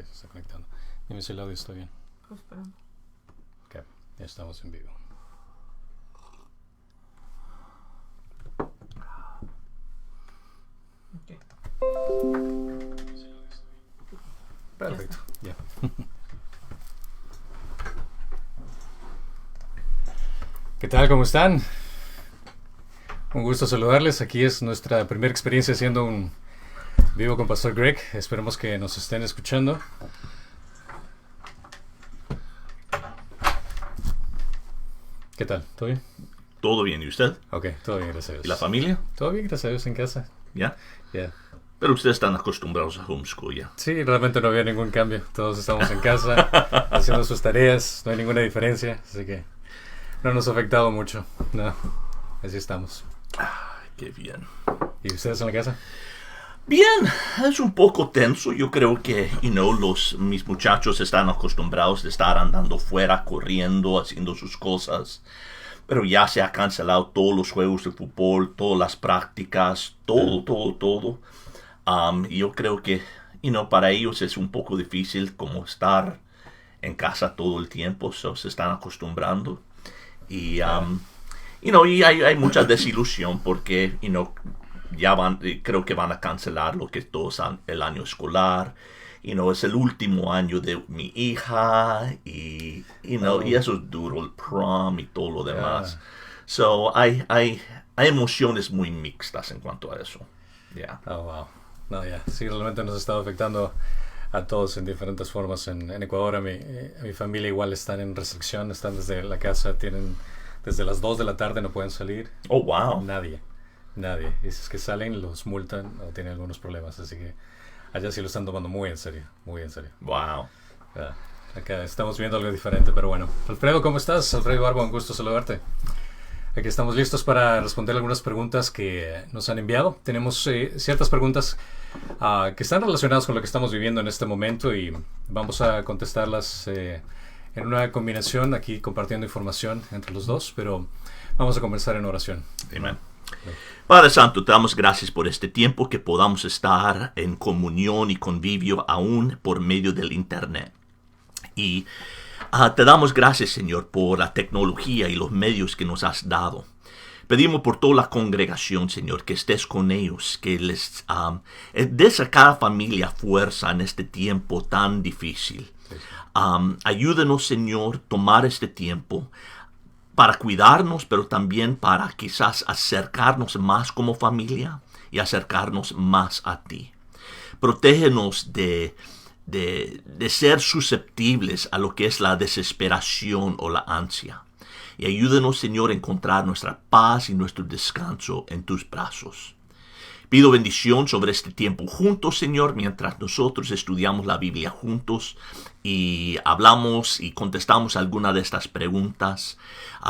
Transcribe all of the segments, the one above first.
se está conectando. Dime si el audio está bien. Pues esperando. Ok, ya estamos en vivo. Okay. Perfecto, ya. ¿Qué tal? ¿Cómo están? Un gusto saludarles. Aquí es nuestra primera experiencia haciendo un vivo con Pastor Greg. Esperemos que nos estén escuchando. ¿Qué tal? ¿Todo bien? ¿Todo bien? ¿Y usted? Ok, todo bien, gracias a Dios. ¿Y la familia? Todo bien, gracias a Dios en casa. ¿Ya? Ya. Pero ustedes están acostumbrados a homeschool ya. Sí, realmente no había ningún cambio. Todos estamos en casa, haciendo sus tareas. No hay ninguna diferencia, así que no nos ha afectado mucho. No, así estamos. Ay, qué bien. ¿Y ustedes en la casa? Bien, es un poco tenso. Yo creo que, mis muchachos están acostumbrados de estar andando fuera, corriendo, haciendo sus cosas. Pero ya se ha cancelado todos los juegos de fútbol, todas las prácticas, todo. Y yo creo que, para ellos es un poco difícil como estar en casa todo el tiempo. Se están acostumbrando. Y, y hay mucha desilusión porque, creo que van a cancelar lo que es todo el año escolar. Es el último año de mi hija y eso es duro, el prom y todo lo demás. So, hay emociones muy mixtas en cuanto a eso. Yeah. Oh, wow. No, ya. Sí, realmente nos ha estado afectando a todos en diferentes formas. En Ecuador, a mi familia igual están en restricción, están desde la casa, desde las 2 de la tarde no pueden salir. Oh, wow. Nadie. Y si es que salen, los multan o tienen algunos problemas, así que allá sí lo están tomando muy en serio, muy en serio. Wow. Acá estamos viendo algo diferente, pero bueno. Alfredo, ¿cómo estás? Alfredo Barba, un gusto saludarte. Aquí estamos listos para responder algunas preguntas que nos han enviado. Tenemos ciertas preguntas que están relacionadas con lo que estamos viviendo en este momento y vamos a contestarlas en una combinación, aquí compartiendo información entre los dos, pero vamos a comenzar en oración. Amén. Padre Santo, te damos gracias por este tiempo que podamos estar en comunión y convivio aún por medio del Internet. Y te damos gracias, Señor, por la tecnología y los medios que nos has dado. Pedimos por toda la congregación, Señor, que estés con ellos, que les des a cada familia fuerza en este tiempo tan difícil. Ayúdenos, Señor, tomar este tiempo para cuidarnos, pero también para quizás acercarnos más como familia y acercarnos más a ti. Protégenos de ser susceptibles a lo que es la desesperación o la ansia. Y ayúdenos, Señor, a encontrar nuestra paz y nuestro descanso en tus brazos. Pido bendición sobre este tiempo juntos, Señor, mientras nosotros estudiamos la Biblia juntos y hablamos y contestamos alguna de estas preguntas.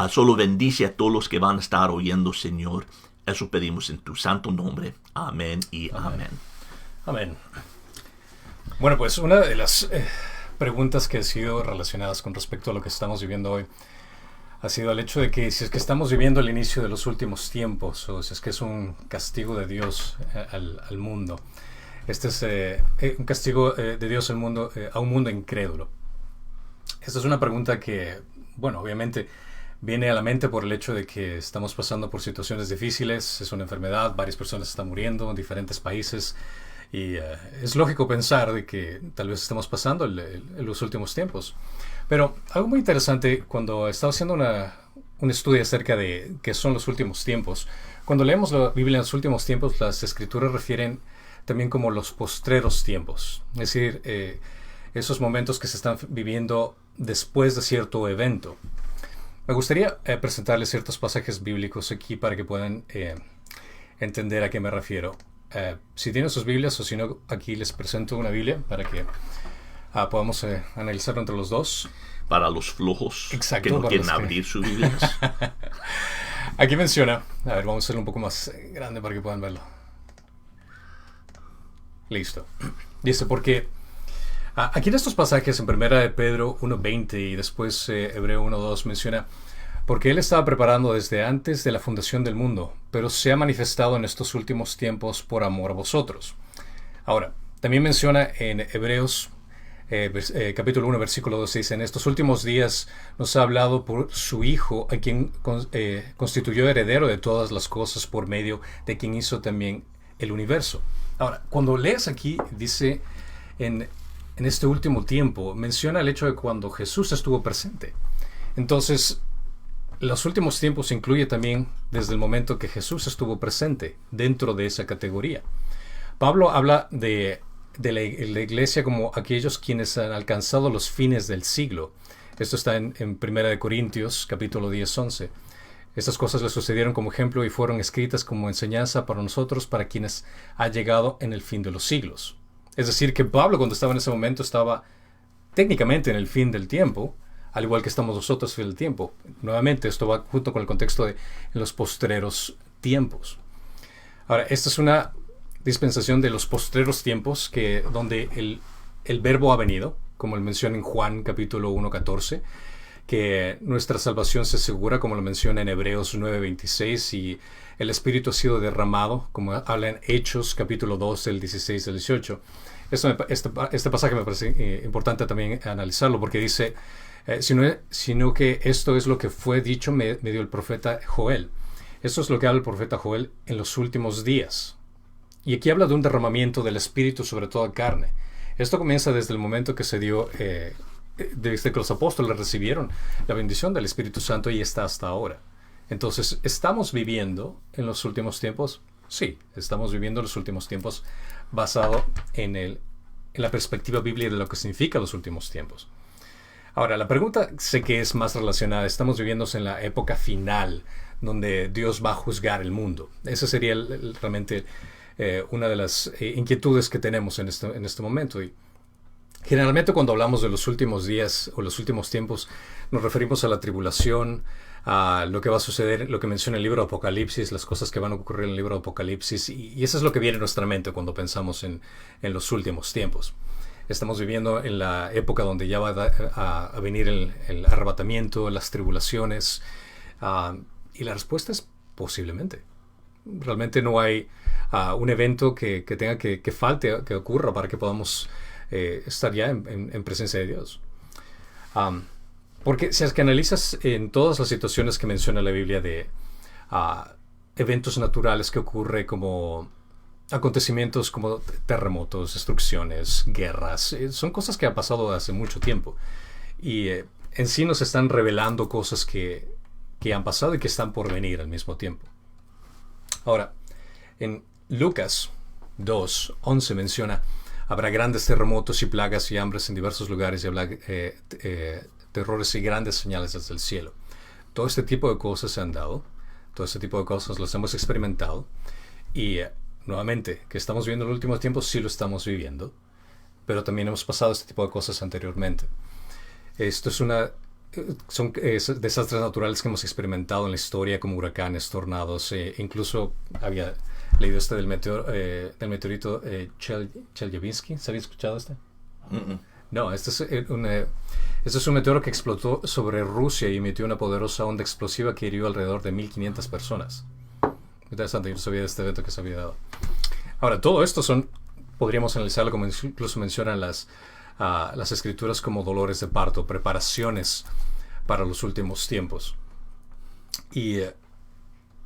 Solo bendice a todos los que van a estar oyendo, Señor. Eso pedimos en tu santo nombre. Amén y amén. Amén. Bueno, pues una de las preguntas que han sido relacionadas con respecto a lo que estamos viviendo hoy ha sido el hecho de que si es que estamos viviendo el inicio de los últimos tiempos o si es que es un castigo de Dios al mundo. Este es un castigo de Dios al mundo, a un mundo incrédulo. Esta es una pregunta que, bueno, obviamente viene a la mente por el hecho de que estamos pasando por situaciones difíciles, es una enfermedad, varias personas están muriendo en diferentes países y es lógico pensar de que tal vez estemos pasando en los últimos tiempos. Pero algo muy interesante, cuando estaba haciendo un estudio acerca de qué son los últimos tiempos, cuando leemos la Biblia en los últimos tiempos, las escrituras refieren también como los postreros tiempos, es decir, esos momentos que se están viviendo después de cierto evento. Me gustaría presentarles ciertos pasajes bíblicos aquí para que puedan entender a qué me refiero. Si tienen sus Biblias o si no, aquí les presento una Biblia para que podamos analizarlo entre los dos. Para los flojos. Exacto, que no quieren abrir sus Biblias. Aquí menciona, a ver, vamos a hacerlo un poco más grande para que puedan verlo. Listo. Dice, porque aquí en estos pasajes, en 1 de Pedro 1:20 y después Hebreo 1:2 menciona, porque Él estaba preparando desde antes de la fundación del mundo, pero se ha manifestado en estos últimos tiempos por amor a vosotros. Ahora, también menciona en Hebreos capítulo 1, versículo 2 dice: en estos últimos días nos ha hablado por su Hijo, a quien constituyó heredero de todas las cosas, por medio de quien hizo también el universo. Ahora, cuando lees aquí, dice en este último tiempo, menciona el hecho de cuando Jesús estuvo presente. Entonces, los últimos tiempos incluye también desde el momento que Jesús estuvo presente dentro de esa categoría. Pablo habla de la iglesia como aquellos quienes han alcanzado los fines del siglo. Esto está en 1 Corintios, capítulo 10, 11. Estas cosas le sucedieron como ejemplo y fueron escritas como enseñanza para nosotros, para quienes ha llegado en el fin de los siglos. Es decir, que Pablo, cuando estaba en ese momento, estaba técnicamente en el fin del tiempo, al igual que estamos nosotros en el tiempo. Nuevamente, esto va junto con el contexto de los postreros tiempos. Ahora, esta es una dispensación de los postreros tiempos, donde el verbo ha venido, como lo menciona en Juan capítulo 1, 14, que nuestra salvación se asegura, como lo menciona en Hebreos 9, 26, y el Espíritu ha sido derramado, como habla en Hechos capítulo 2, del 16 al 18. Este pasaje me parece importante también analizarlo, porque dice, sino que esto es lo que fue dicho medio el profeta Joel. Esto es lo que habla el profeta Joel en los últimos días. Y aquí habla de un derramamiento del Espíritu sobre toda carne. Esto comienza desde el momento que se dio, desde que los apóstoles recibieron la bendición del Espíritu Santo, y está hasta ahora. Entonces, ¿estamos viviendo en los últimos tiempos? Sí, estamos viviendo en los últimos tiempos basado en la perspectiva bíblica de lo que significa los últimos tiempos. Ahora, la pregunta sé que es más relacionada. Estamos viviendo en la época final, donde Dios va a juzgar el mundo. Esa sería realmente una de las inquietudes que tenemos en este momento. Y generalmente cuando hablamos de los últimos días o los últimos tiempos, nos referimos a la tribulación, a lo que va a suceder, lo que menciona el libro de Apocalipsis, las cosas que van a ocurrir en el libro de Apocalipsis, y eso es lo que viene a nuestra mente cuando pensamos en los últimos tiempos. Estamos viviendo en la época donde ya va a venir el arrebatamiento, las tribulaciones, y la respuesta es posiblemente. Realmente no hay un evento que tenga que falte, que ocurra para que podamos estar ya en presencia de Dios. Porque si es que analizas en todas las situaciones que menciona la Biblia de eventos naturales que ocurre, como acontecimientos como terremotos, destrucciones, guerras, son cosas que han pasado hace mucho tiempo, y en sí nos están revelando cosas que han pasado y que están por venir al mismo tiempo. Ahora, en Lucas 2, 11 menciona: habrá grandes terremotos y plagas y hambres en diversos lugares, y habrá terrores y grandes señales desde el cielo. Todo este tipo de cosas se han dado, todo este tipo de cosas las hemos experimentado, y nuevamente, que estamos viviendo en los últimos tiempos, sí lo estamos viviendo, pero también hemos pasado este tipo de cosas anteriormente. Esto son desastres naturales que hemos experimentado en la historia, como huracanes, tornados, incluso había leído del meteorito Chelyabinsk. ¿Se había escuchado este? No, este es un meteoro que explotó sobre Rusia y emitió una poderosa onda explosiva que hirió alrededor de 1.500 personas. Interesante, yo no sabía de este evento que se había dado. Ahora, todo esto podríamos analizarlo como incluso mencionan las escrituras, como dolores de parto, preparaciones para los últimos tiempos. Y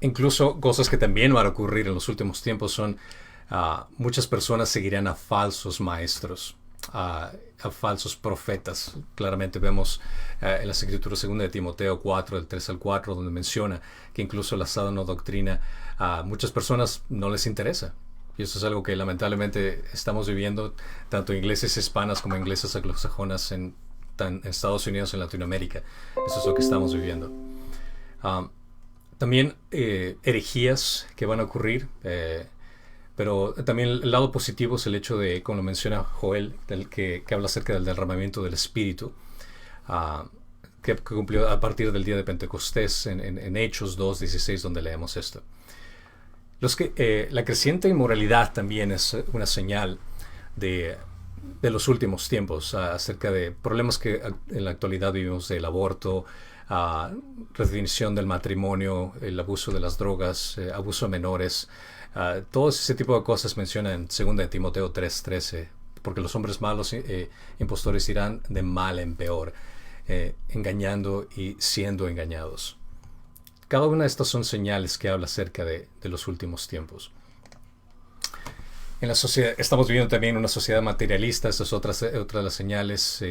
incluso cosas que también van a ocurrir en los últimos tiempos son muchas personas seguirán a falsos maestros, a falsos profetas. Claramente vemos en las escrituras 2 de Timoteo 4, del 3 al 4, donde menciona que incluso la sana doctrina a muchas personas no les interesa. Y eso es algo que lamentablemente estamos viviendo tanto en iglesias hispanas como en iglesias anglosajonas en Estados Unidos, en Latinoamérica. Eso es lo que estamos viviendo. También herejías que van a ocurrir, pero también el lado positivo es el hecho de, como lo menciona Joel, que habla acerca del derramamiento del Espíritu, que cumplió a partir del día de Pentecostés en Hechos 2:16, donde leemos esto. La creciente inmoralidad también es una señal de los últimos tiempos, acerca de problemas que en la actualidad vivimos, del aborto, redefinición del matrimonio, el abuso de las drogas, abuso a menores. Todo ese tipo de cosas menciona en 2 de Timoteo 3:13, porque los hombres malos, impostores, irán de mal en peor, engañando y siendo engañados. Cada una de estas son señales que habla acerca de los últimos tiempos. En la sociedad, estamos viviendo también una sociedad materialista. Esa es otra de las señales.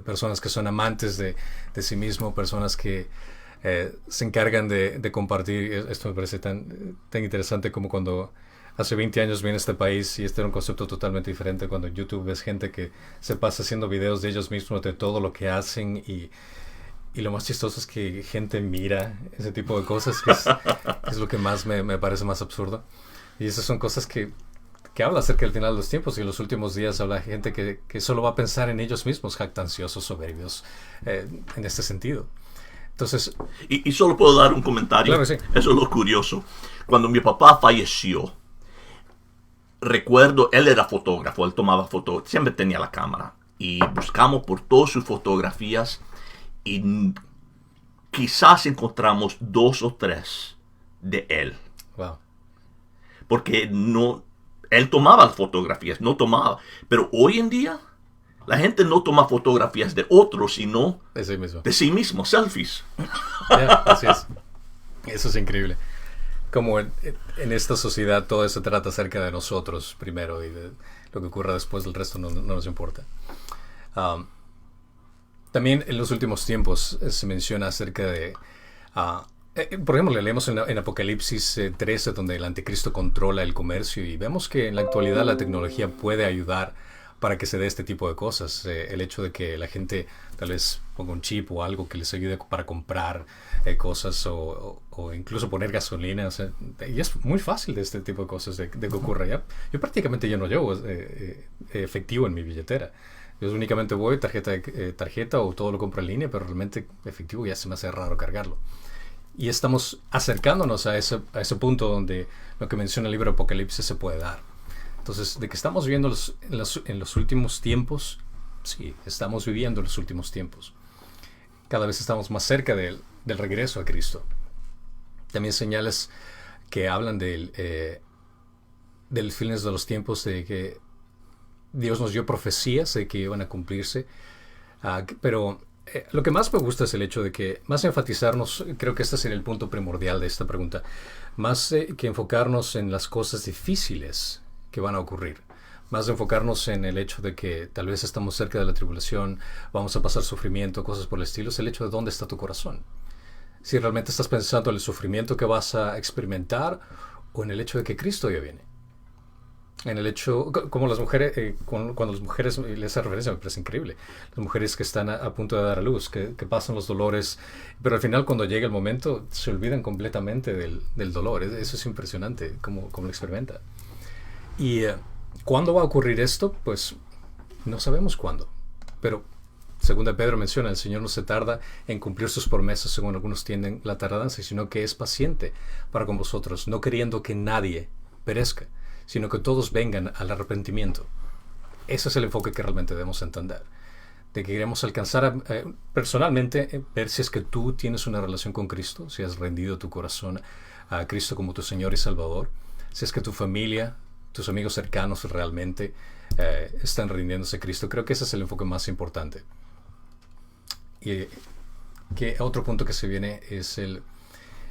Personas que son amantes de sí mismo, personas que se encargan de compartir. Esto me parece tan interesante como cuando hace 20 años vine a este país, y este era un concepto totalmente diferente. Cuando en YouTube ves gente que se pasa haciendo videos de ellos mismos, de todo lo que hacen, y lo más chistoso es que gente mira ese tipo de cosas, que es lo que más me parece más absurdo. Y esas son cosas que habla acerca del final de los tiempos, y en los últimos días habla gente que solo va a pensar en ellos mismos, jactanciosos, soberbios, en este sentido. Entonces, y solo puedo dar un comentario. Claro, sí. Eso es lo curioso. Cuando mi papá falleció, recuerdo, él era fotógrafo, él tomaba fotos, siempre tenía la cámara, y buscamos por todas sus fotografías, y quizás encontramos 2 o 3 de él. Wow. Porque él tomaba fotografías, no tomaba. Pero hoy en día, la gente no toma fotografías de otros, sino de sí mismo, selfies. Así es. Eso es increíble. Como en esta sociedad todo se trata acerca de nosotros primero, y de lo que ocurra después, del resto no nos importa. También en los últimos tiempos se menciona acerca de... por ejemplo, leemos en Apocalipsis 13, donde el anticristo controla el comercio, y vemos que en la actualidad la tecnología puede ayudar para que se dé este tipo de cosas. El hecho de que la gente tal vez ponga un chip o algo que les ayude para comprar cosas, o incluso poner gasolina. O sea, y es muy fácil de este tipo de cosas de que ocurra ya. Yo prácticamente ya no llevo efectivo en mi billetera. Yo únicamente voy tarjeta, o todo lo compro en línea, pero realmente efectivo ya se me hace raro cargarlo. Y estamos acercándonos a ese punto donde lo que menciona el libro de Apocalipsis se puede dar. Entonces, de que estamos viviendo en los últimos tiempos, sí, estamos viviendo en los últimos tiempos. Cada vez estamos más cerca del regreso a Cristo. También señales que hablan del fines de los tiempos, de que Dios nos dio profecías de que iban a cumplirse, pero lo que más me gusta es el hecho de que, más enfatizarnos, creo que este sería el punto primordial de esta pregunta, más que enfocarnos en las cosas difíciles que van a ocurrir, más de enfocarnos en el hecho de que tal vez estamos cerca de la tribulación, vamos a pasar sufrimiento, cosas por el estilo. Es el hecho de dónde está tu corazón. Si realmente estás pensando en el sufrimiento que vas a experimentar, o en el hecho de que Cristo ya viene. En el hecho, como las mujeres, cuando las mujeres, esa referencia me parece increíble, las mujeres que están a punto de dar a luz, que pasan los dolores, pero al final, cuando llega el momento, se olvidan completamente del dolor. Eso es impresionante, como lo experimenta. Y ¿cuándo va a ocurrir esto? Pues no sabemos cuándo, pero según Pedro menciona, el Señor no se tarda en cumplir sus promesas, según algunos tienden la tardanza, sino que es paciente para con vosotros, no queriendo que nadie perezca, sino que todos vengan al arrepentimiento. Ese es el enfoque que realmente debemos entender. De que queremos alcanzar personalmente, ver si es que tú tienes una relación con Cristo, si has rendido tu corazón a Cristo como tu Señor y Salvador, si es que tu familia, tus amigos cercanos realmente están rindiéndose a Cristo. Creo que ese es el enfoque más importante. Y que otro punto que se viene es el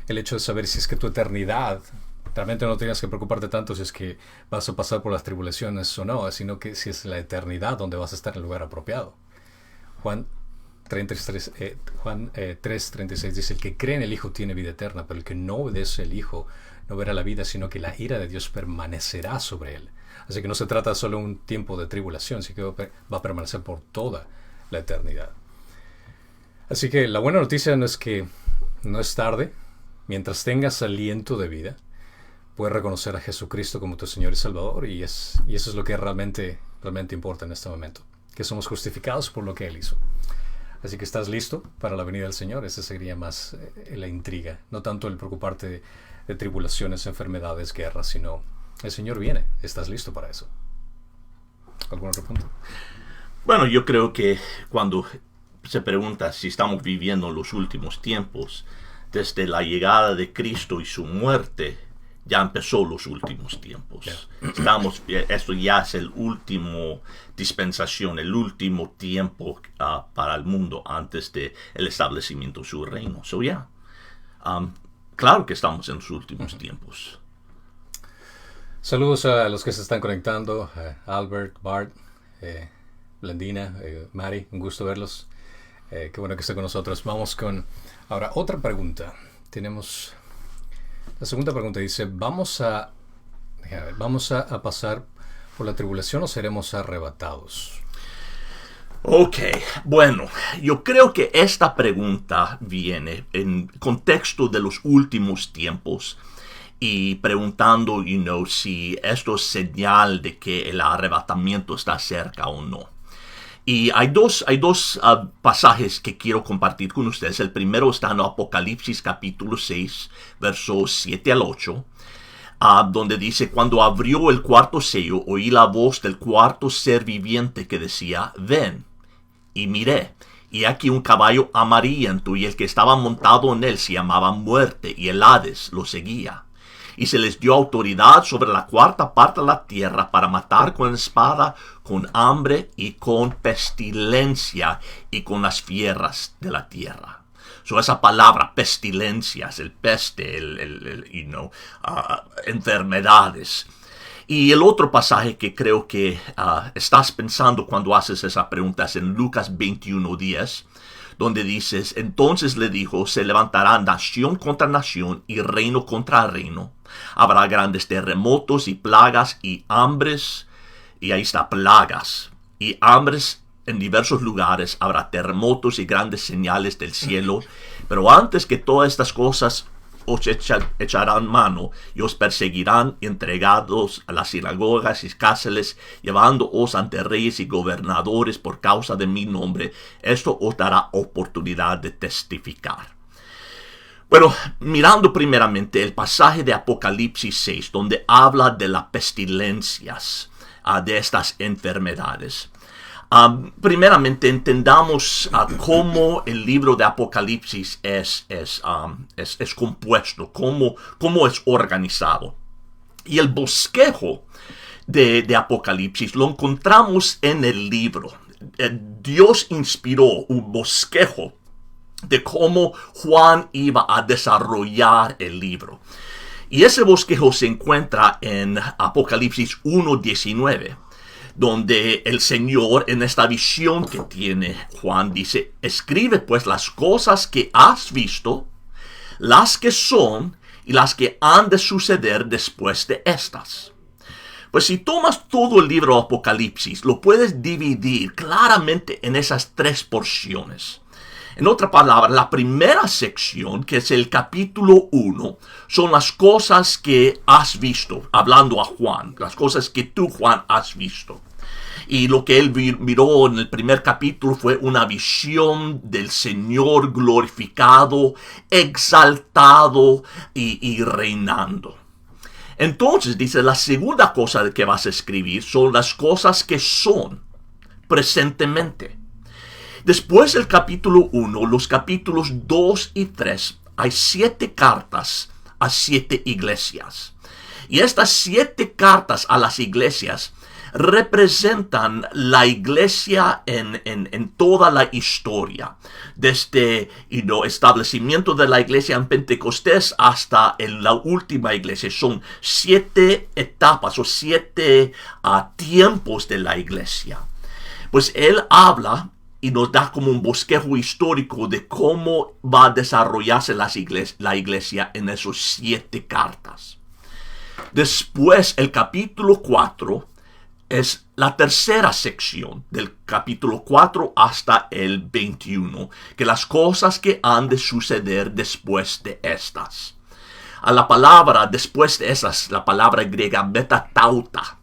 hecho de saber si es que tu eternidad, realmente no tienes que preocuparte tanto si es que vas a pasar por las tribulaciones o no, sino que si es la eternidad donde vas a estar en el lugar apropiado. Juan 3:36 dice: el que cree en el Hijo tiene vida eterna, pero el que no obedece al Hijo no verá la vida, sino que la ira de Dios permanecerá sobre él. Así que no se trata solo de un tiempo de tribulación, sino que va a permanecer por toda la eternidad. Así que la buena noticia no es que no es tarde. Mientras tengas aliento de vida, puedes reconocer a Jesucristo como tu Señor y Salvador, y eso es lo que realmente importa en este momento, que somos justificados por lo que Él hizo. Así que estás listo para la venida del Señor. Esa sería más la intriga, no tanto el preocuparte de tribulaciones, enfermedades, guerras, sino el Señor viene. ¿Estás listo para eso? ¿Algún otro punto? Bueno, yo creo que cuando se pregunta si estamos viviendo los últimos tiempos, desde la llegada de Cristo y su muerte, ya empezó los últimos tiempos. Yeah. Esto ya es el último dispensación, el último tiempo para el mundo antes de el establecimiento de su reino. So, claro que estamos en los últimos tiempos. Saludos a los que se están conectando, Albert, Bart, Blandina, Mari, un gusto verlos. Qué bueno que esté con nosotros. Vamos con ahora otra pregunta. Tenemos la segunda pregunta. Dice, ¿vamos a pasar por la tribulación o seremos arrebatados? Ok, bueno, yo creo que esta pregunta viene en contexto de los últimos tiempos y preguntando, si esto es señal de que el arrebatamiento está cerca o no. Y hay dos pasajes que quiero compartir con ustedes. El primero está en Apocalipsis capítulo 6, versos 7 al 8, donde dice, cuando abrió el cuarto sello, oí la voz del cuarto ser viviente que decía, ven. Y miré, y aquí un caballo amarillento, y el que estaba montado en él se llamaba Muerte, y el Hades lo seguía. Y se les dio autoridad sobre la cuarta parte de la tierra para matar con espada, con hambre y con pestilencia y con las fieras de la tierra. So, esa palabra pestilencias, el peste, enfermedades. Y el otro pasaje que creo que estás pensando cuando haces esa pregunta es en Lucas 21:10, donde dices, entonces le dijo, se levantará nación contra nación y reino contra reino. Habrá grandes terremotos y plagas y hambres, y ahí está, plagas y hambres en diversos lugares. Habrá terremotos y grandes señales del cielo. Pero antes que todas estas cosas os echarán mano y os perseguirán, entregados a las sinagogas y cárceles, llevándoos ante reyes y gobernadores por causa de mi nombre. Esto os dará oportunidad de testificar. Bueno, mirando primeramente el pasaje de Apocalipsis 6, donde habla de las pestilencias, de estas enfermedades. Primeramente entendamos cómo el libro de Apocalipsis es compuesto, cómo es organizado. Y el bosquejo de Apocalipsis lo encontramos en el libro. Dios inspiró un bosquejo de cómo Juan iba a desarrollar el libro. Y ese bosquejo se encuentra en Apocalipsis 1:19. Donde el Señor, en esta visión que tiene Juan, dice, escribe pues las cosas que has visto, las que son y las que han de suceder después de estas. Pues si tomas todo el libro de Apocalipsis, lo puedes dividir claramente en esas tres porciones. En otra palabra, la primera sección, que es el capítulo 1, son las cosas que has visto, hablando a Juan, las cosas que tú, Juan, has visto. Y lo que él miró en el primer capítulo fue una visión del Señor glorificado, exaltado y reinando. Entonces, dice, la segunda cosa que vas a escribir son las cosas que son presentemente. Después del capítulo 1, los capítulos 2 y 3, hay 7 cartas a 7 iglesias. Y estas 7 cartas a las iglesias representan la iglesia en toda la historia. Desde el establecimiento de la iglesia en Pentecostés hasta la última iglesia. Son 7 etapas o 7 tiempos de la iglesia. Pues él habla y nos da como un bosquejo histórico de cómo va a desarrollarse la iglesia en esos 7 cartas. Después, el capítulo 4 es la tercera sección, del capítulo 4 hasta el 21, que las cosas que han de suceder después de estas. A la palabra después de esas, la palabra griega metatauta.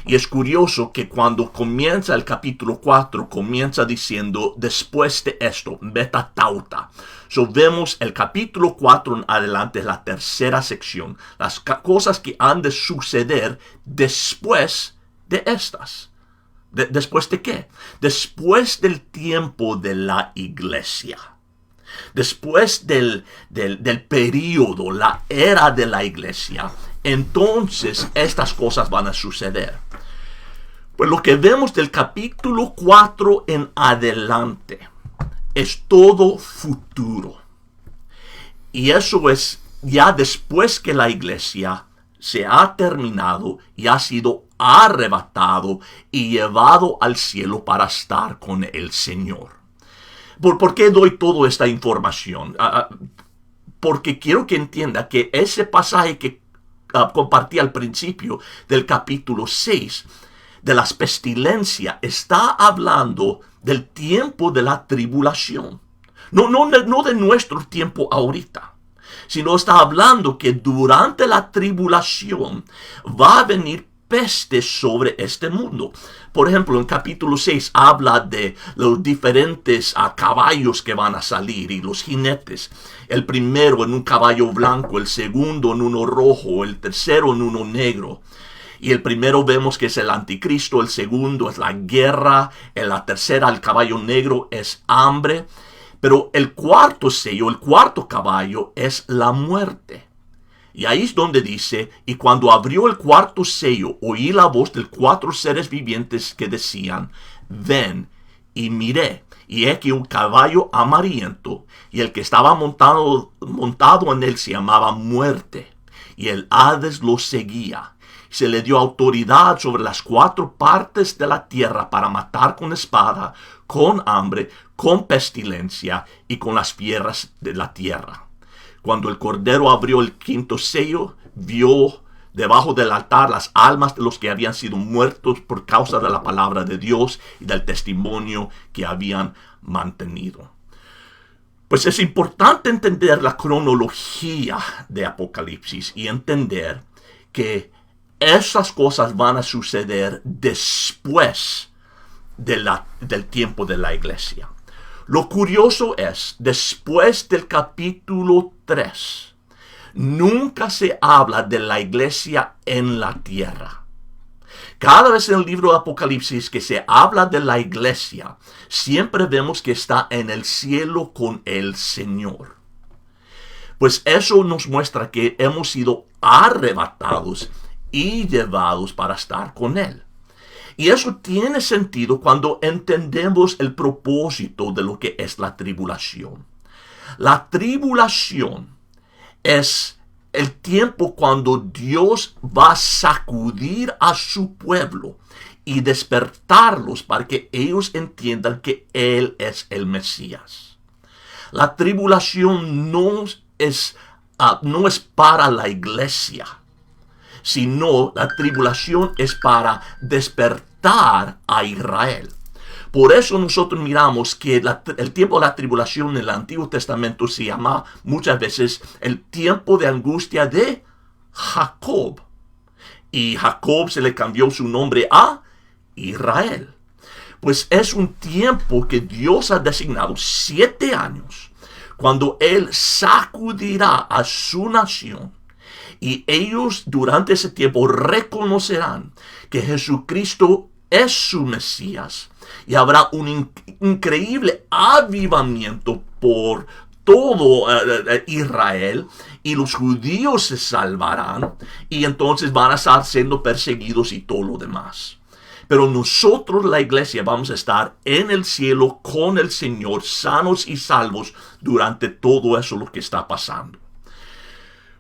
Y es curioso que cuando comienza el capítulo 4, comienza diciendo después de esto, metatauta. So vemos el capítulo 4 en adelante, la tercera sección, las cosas que han de suceder después de estas. ¿Después de qué? Después del tiempo de la iglesia. Después del período, la era de la iglesia, entonces estas cosas van a suceder. Pues lo que vemos del capítulo 4 en adelante es todo futuro. Y eso es ya después que la iglesia se ha terminado y ha sido arrebatado y llevado al cielo para estar con el Señor. ¿Por qué doy toda esta información? Porque quiero que entienda que ese pasaje que compartí al principio del capítulo 6 de las pestilencias está hablando del tiempo de la tribulación. No de nuestro tiempo ahorita, sino está hablando que durante la tribulación va a venir peste sobre este mundo. Por ejemplo, en capítulo 6 habla de los diferentes caballos que van a salir y los jinetes. El primero en un caballo blanco, el segundo en uno rojo, el tercero en uno negro. Y el primero vemos que es el anticristo, el segundo es la guerra, en la tercera el caballo negro es hambre. Pero el cuarto sello, el cuarto caballo es la muerte. Y ahí es donde dice, y cuando abrió el cuarto sello, oí la voz de 4 seres vivientes que decían, ven, y miré, y he aquí un caballo amarillento, y el que estaba montado en él se llamaba Muerte, y el Hades lo seguía. Se le dio autoridad sobre las 4 partes de la tierra para matar con espada, con hambre, con pestilencia y con las fieras de la tierra. Cuando el Cordero abrió el 5º sello, vio debajo del altar las almas de los que habían sido muertos por causa de la palabra de Dios y del testimonio que habían mantenido. Pues es importante entender la cronología de Apocalipsis y entender que esas cosas van a suceder después del tiempo de la iglesia. Lo curioso es, después del capítulo 3, nunca se habla de la iglesia en la tierra. Cada vez en el libro de Apocalipsis que se habla de la iglesia, siempre vemos que está en el cielo con el Señor. Pues eso nos muestra que hemos sido arrebatados y llevados para estar con Él. Y eso tiene sentido cuando entendemos el propósito de lo que es la tribulación. La tribulación es el tiempo cuando Dios va a sacudir a su pueblo y despertarlos para que ellos entiendan que Él es el Mesías. La tribulación no es para la iglesia, sino la tribulación es para despertar a Israel. Por eso nosotros miramos que el tiempo de la tribulación en el Antiguo Testamento se llama muchas veces el tiempo de angustia de Jacob. Y Jacob se le cambió su nombre a Israel. Pues es un tiempo que Dios ha designado 7 años, cuando Él sacudirá a su nación. Y ellos durante ese tiempo reconocerán que Jesucristo es su Mesías. Y habrá un increíble avivamiento por todo Israel. Y los judíos se salvarán. Y entonces van a estar siendo perseguidos y todo lo demás. Pero nosotros, la iglesia, vamos a estar en el cielo con el Señor, sanos y salvos durante todo eso lo que está pasando.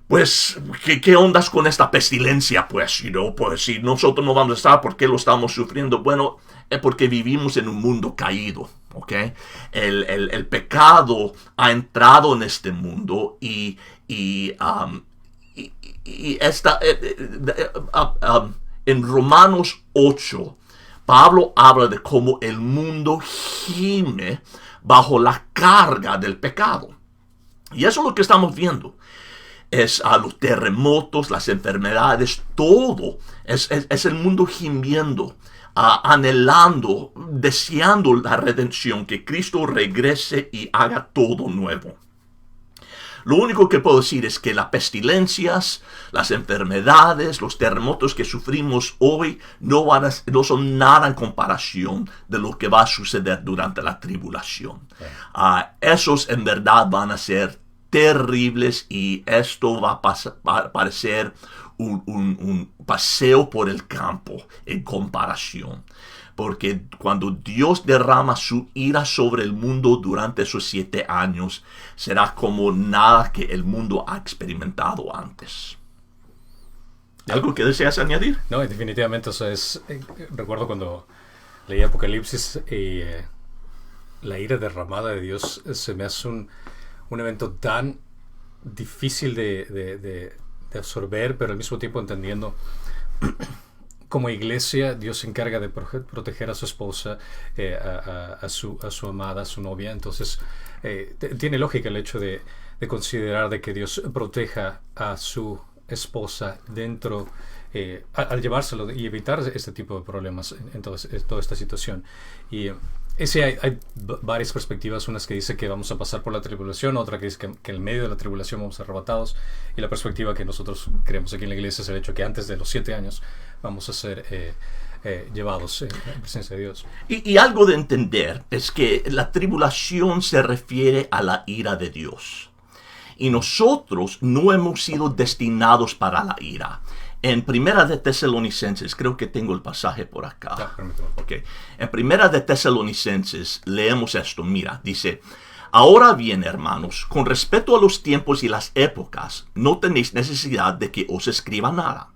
Pues, ¿qué ondas con esta pestilencia? Pues, pues si nosotros no vamos a estar, ¿por qué lo estamos sufriendo? Bueno, es porque vivimos en un mundo caído, ¿ok? El pecado ha entrado en este mundo y en Romanos 8, Pablo habla de cómo el mundo gime bajo la carga del pecado. Y eso es lo que estamos viendo. Es a los terremotos, las enfermedades, todo. Es el mundo gimiendo, anhelando, deseando la redención, que Cristo regrese y haga todo nuevo. Lo único que puedo decir es que las pestilencias, las enfermedades, los terremotos que sufrimos hoy no son nada en comparación de lo que va a suceder durante la tribulación. Esos en verdad van a ser terribles y esto va a parecer un paseo por el campo en comparación. Porque cuando Dios derrama su ira sobre el mundo durante esos 7 años, será como nada que el mundo ha experimentado antes. ¿Algo que deseas añadir? No, definitivamente. O sea, recuerdo cuando leí Apocalipsis y la ira derramada de Dios se me hace un evento tan difícil de absorber, pero al mismo tiempo entendiendo como iglesia Dios se encarga de proteger a su esposa, a su amada, a su novia. Entonces tiene lógica el hecho de considerar de que Dios proteja a su esposa dentro, al llevárselo y evitar este tipo de problemas en toda esta situación. Y sí, hay varias perspectivas, unas que dice que vamos a pasar por la tribulación, otra que dice que en medio de la tribulación vamos a ser arrebatados, y la perspectiva que nosotros creemos aquí en la iglesia es el hecho que antes de los 7 años vamos a ser llevados en presencia de Dios. Y algo de entender es que la tribulación se refiere a la ira de Dios. Y nosotros no hemos sido destinados para la ira. En Primera de Tesalonicenses, creo que tengo el pasaje por acá. Okay. En Primera de Tesalonicenses leemos esto. Mira, dice: ahora bien, hermanos, con respecto a los tiempos y las épocas, no tenéis necesidad de que os escriba nada.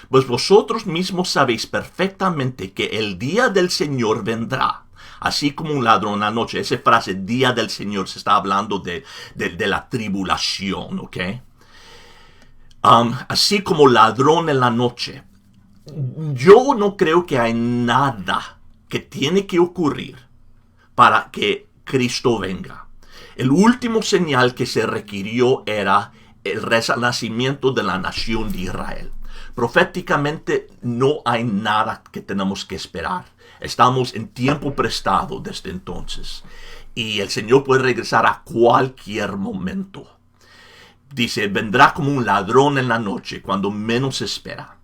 Pues vosotros mismos sabéis perfectamente que el día del Señor vendrá, así como un ladrón a la noche. Esa frase, día del Señor, se está hablando de la tribulación, ¿ok? Así como ladrón en la noche. Yo no creo que hay nada que tiene que ocurrir para que Cristo venga. El último señal que se requirió era el renacimiento de la nación de Israel. Proféticamente no hay nada que tenemos que esperar. Estamos en tiempo prestado desde entonces. Y el Señor puede regresar a cualquier momento. Dice, vendrá como un ladrón en la noche, cuando menos se espera.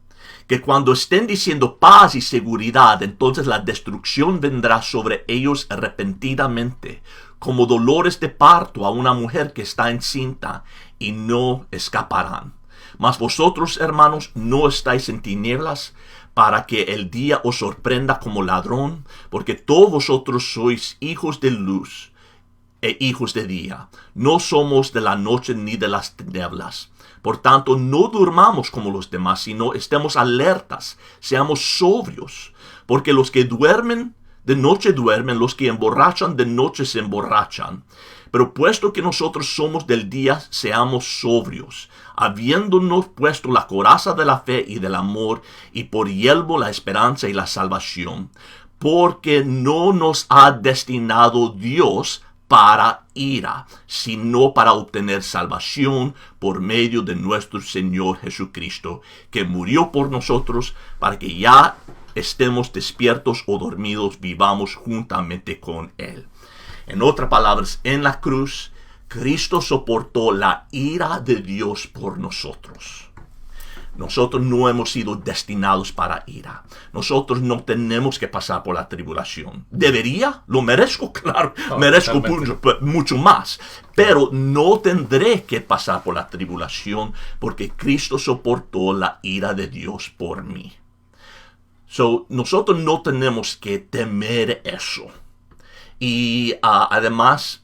Que cuando estén diciendo paz y seguridad, entonces la destrucción vendrá sobre ellos repentinamente, como dolores de parto a una mujer que está encinta, y no escaparán. Mas vosotros, hermanos, no estáis en tinieblas, para que el día os sorprenda como ladrón, porque todos vosotros sois hijos de luz e hijos de día. No somos de la noche ni de las tinieblas. Por tanto, no durmamos como los demás, sino estemos alertas, seamos sobrios, porque los que duermen de noche duermen, los que emborrachan de noche se emborrachan. Pero puesto que nosotros somos del día, seamos sobrios, habiéndonos puesto la coraza de la fe y del amor, y por yelmo la esperanza y la salvación, porque no nos ha destinado Dios para ira, sino para obtener salvación por medio de nuestro Señor Jesucristo, que murió por nosotros, para que ya estemos despiertos o dormidos, vivamos juntamente con Él. En otras palabras, en la cruz, Cristo soportó la ira de Dios por nosotros. Nosotros no hemos sido destinados para ira. Nosotros no tenemos que pasar por la tribulación. ¿Debería? Lo merezco, claro. Merezco mucho más. Pero no tendré que pasar por la tribulación porque Cristo soportó la ira de Dios por mí. Nosotros no tenemos que temer eso. Y además,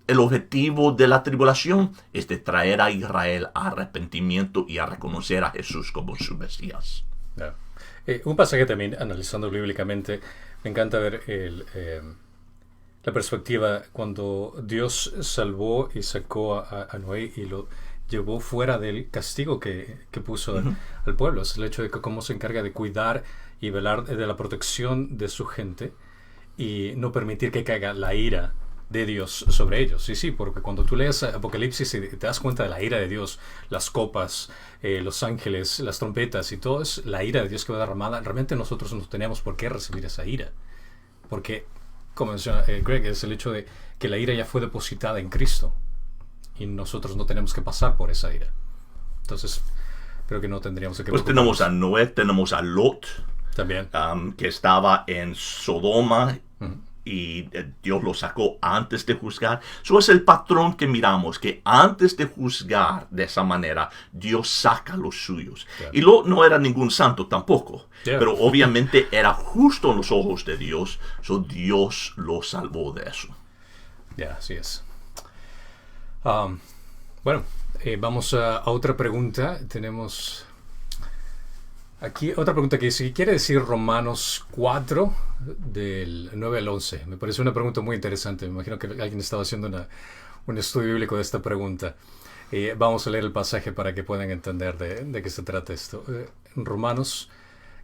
el objetivo de la tribulación es de traer a Israel a arrepentimiento y a reconocer a Jesús como su Mesías. Yeah. Un pasaje también, analizando bíblicamente, me encanta ver la perspectiva cuando Dios salvó y sacó a Noé y lo llevó fuera del castigo que puso al pueblo. Es el hecho de que cómo se encarga de cuidar y velar de la protección de su gente y no permitir que caiga la ira de Dios sobre ellos. Sí, porque cuando tú lees Apocalipsis y te das cuenta de la ira de Dios, las copas, los ángeles, las trompetas y todo es la ira de Dios que va derramada, realmente nosotros no tenemos por qué recibir esa ira. Porque, como menciona Greg, es el hecho de que la ira ya fue depositada en Cristo y nosotros no tenemos que pasar por esa ira. Entonces, creo que no tendríamos que... Pues tenemos a Noé, tenemos a Lot, también, que estaba en Sodoma, y Dios lo sacó antes de juzgar. Eso es el patrón que miramos, que antes de juzgar de esa manera, Dios saca los suyos. Yeah. Y Lot no era ningún santo tampoco, yeah, pero obviamente era justo en los ojos de Dios, so Dios lo salvó de eso. Ya, así es. Bueno, vamos a otra pregunta. Tenemos aquí otra pregunta que dice, ¿qué quiere decir Romanos 4 del 9 al 11? Me parece una pregunta muy interesante. Me imagino que alguien estaba haciendo un estudio bíblico de esta pregunta. Vamos a leer el pasaje para que puedan entender de qué se trata esto. Romanos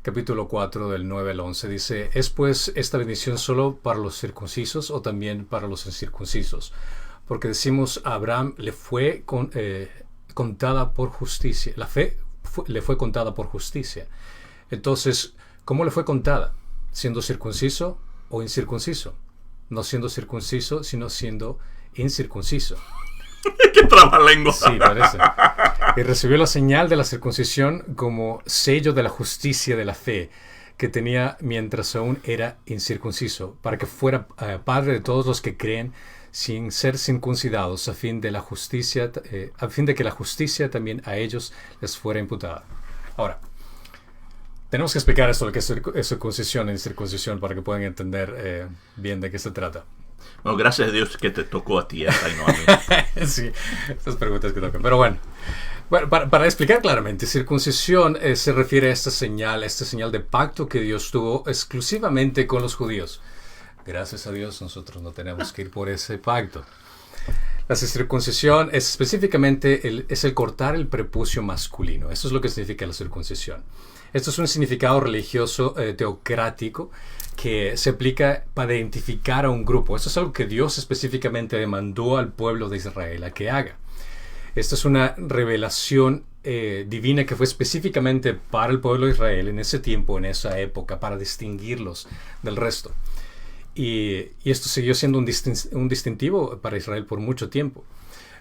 capítulo 4 del 9 al 11 dice, ¿es pues esta bendición solo para los circuncisos o también para los incircuncisos? Porque decimos a Abraham le fue contada por justicia. La fe le fue contada por justicia. Entonces, ¿cómo le fue contada? ¿Siendo circunciso o incircunciso? No siendo circunciso, sino siendo incircunciso. ¡Qué trabalengua! Sí, parece. Y recibió la señal de la circuncisión como sello de la justicia de la fe que tenía mientras aún era incircunciso, para que fuera padre de todos los que creen sin ser circuncidados, a fin de que la justicia también a ellos les fuera imputada. Ahora, tenemos que explicar esto, lo que es circuncisión e incircuncisión, para que puedan entender bien de qué se trata. Bueno, gracias a Dios que te tocó a ti esta y no a mí. Sí, estas preguntas que tocan. Pero bueno, para explicar claramente, circuncisión se refiere a esta señal de pacto que Dios tuvo exclusivamente con los judíos. Gracias a Dios nosotros no tenemos que ir por ese pacto. La circuncisión es específicamente el cortar el prepucio masculino. Eso es lo que significa la circuncisión. Esto es un significado religioso teocrático que se aplica para identificar a un grupo. Esto es algo que Dios específicamente demandó al pueblo de Israel a que haga. Esta es una revelación divina que fue específicamente para el pueblo de Israel en ese tiempo, en esa época, para distinguirlos del resto. Y esto siguió siendo un distintivo para Israel por mucho tiempo.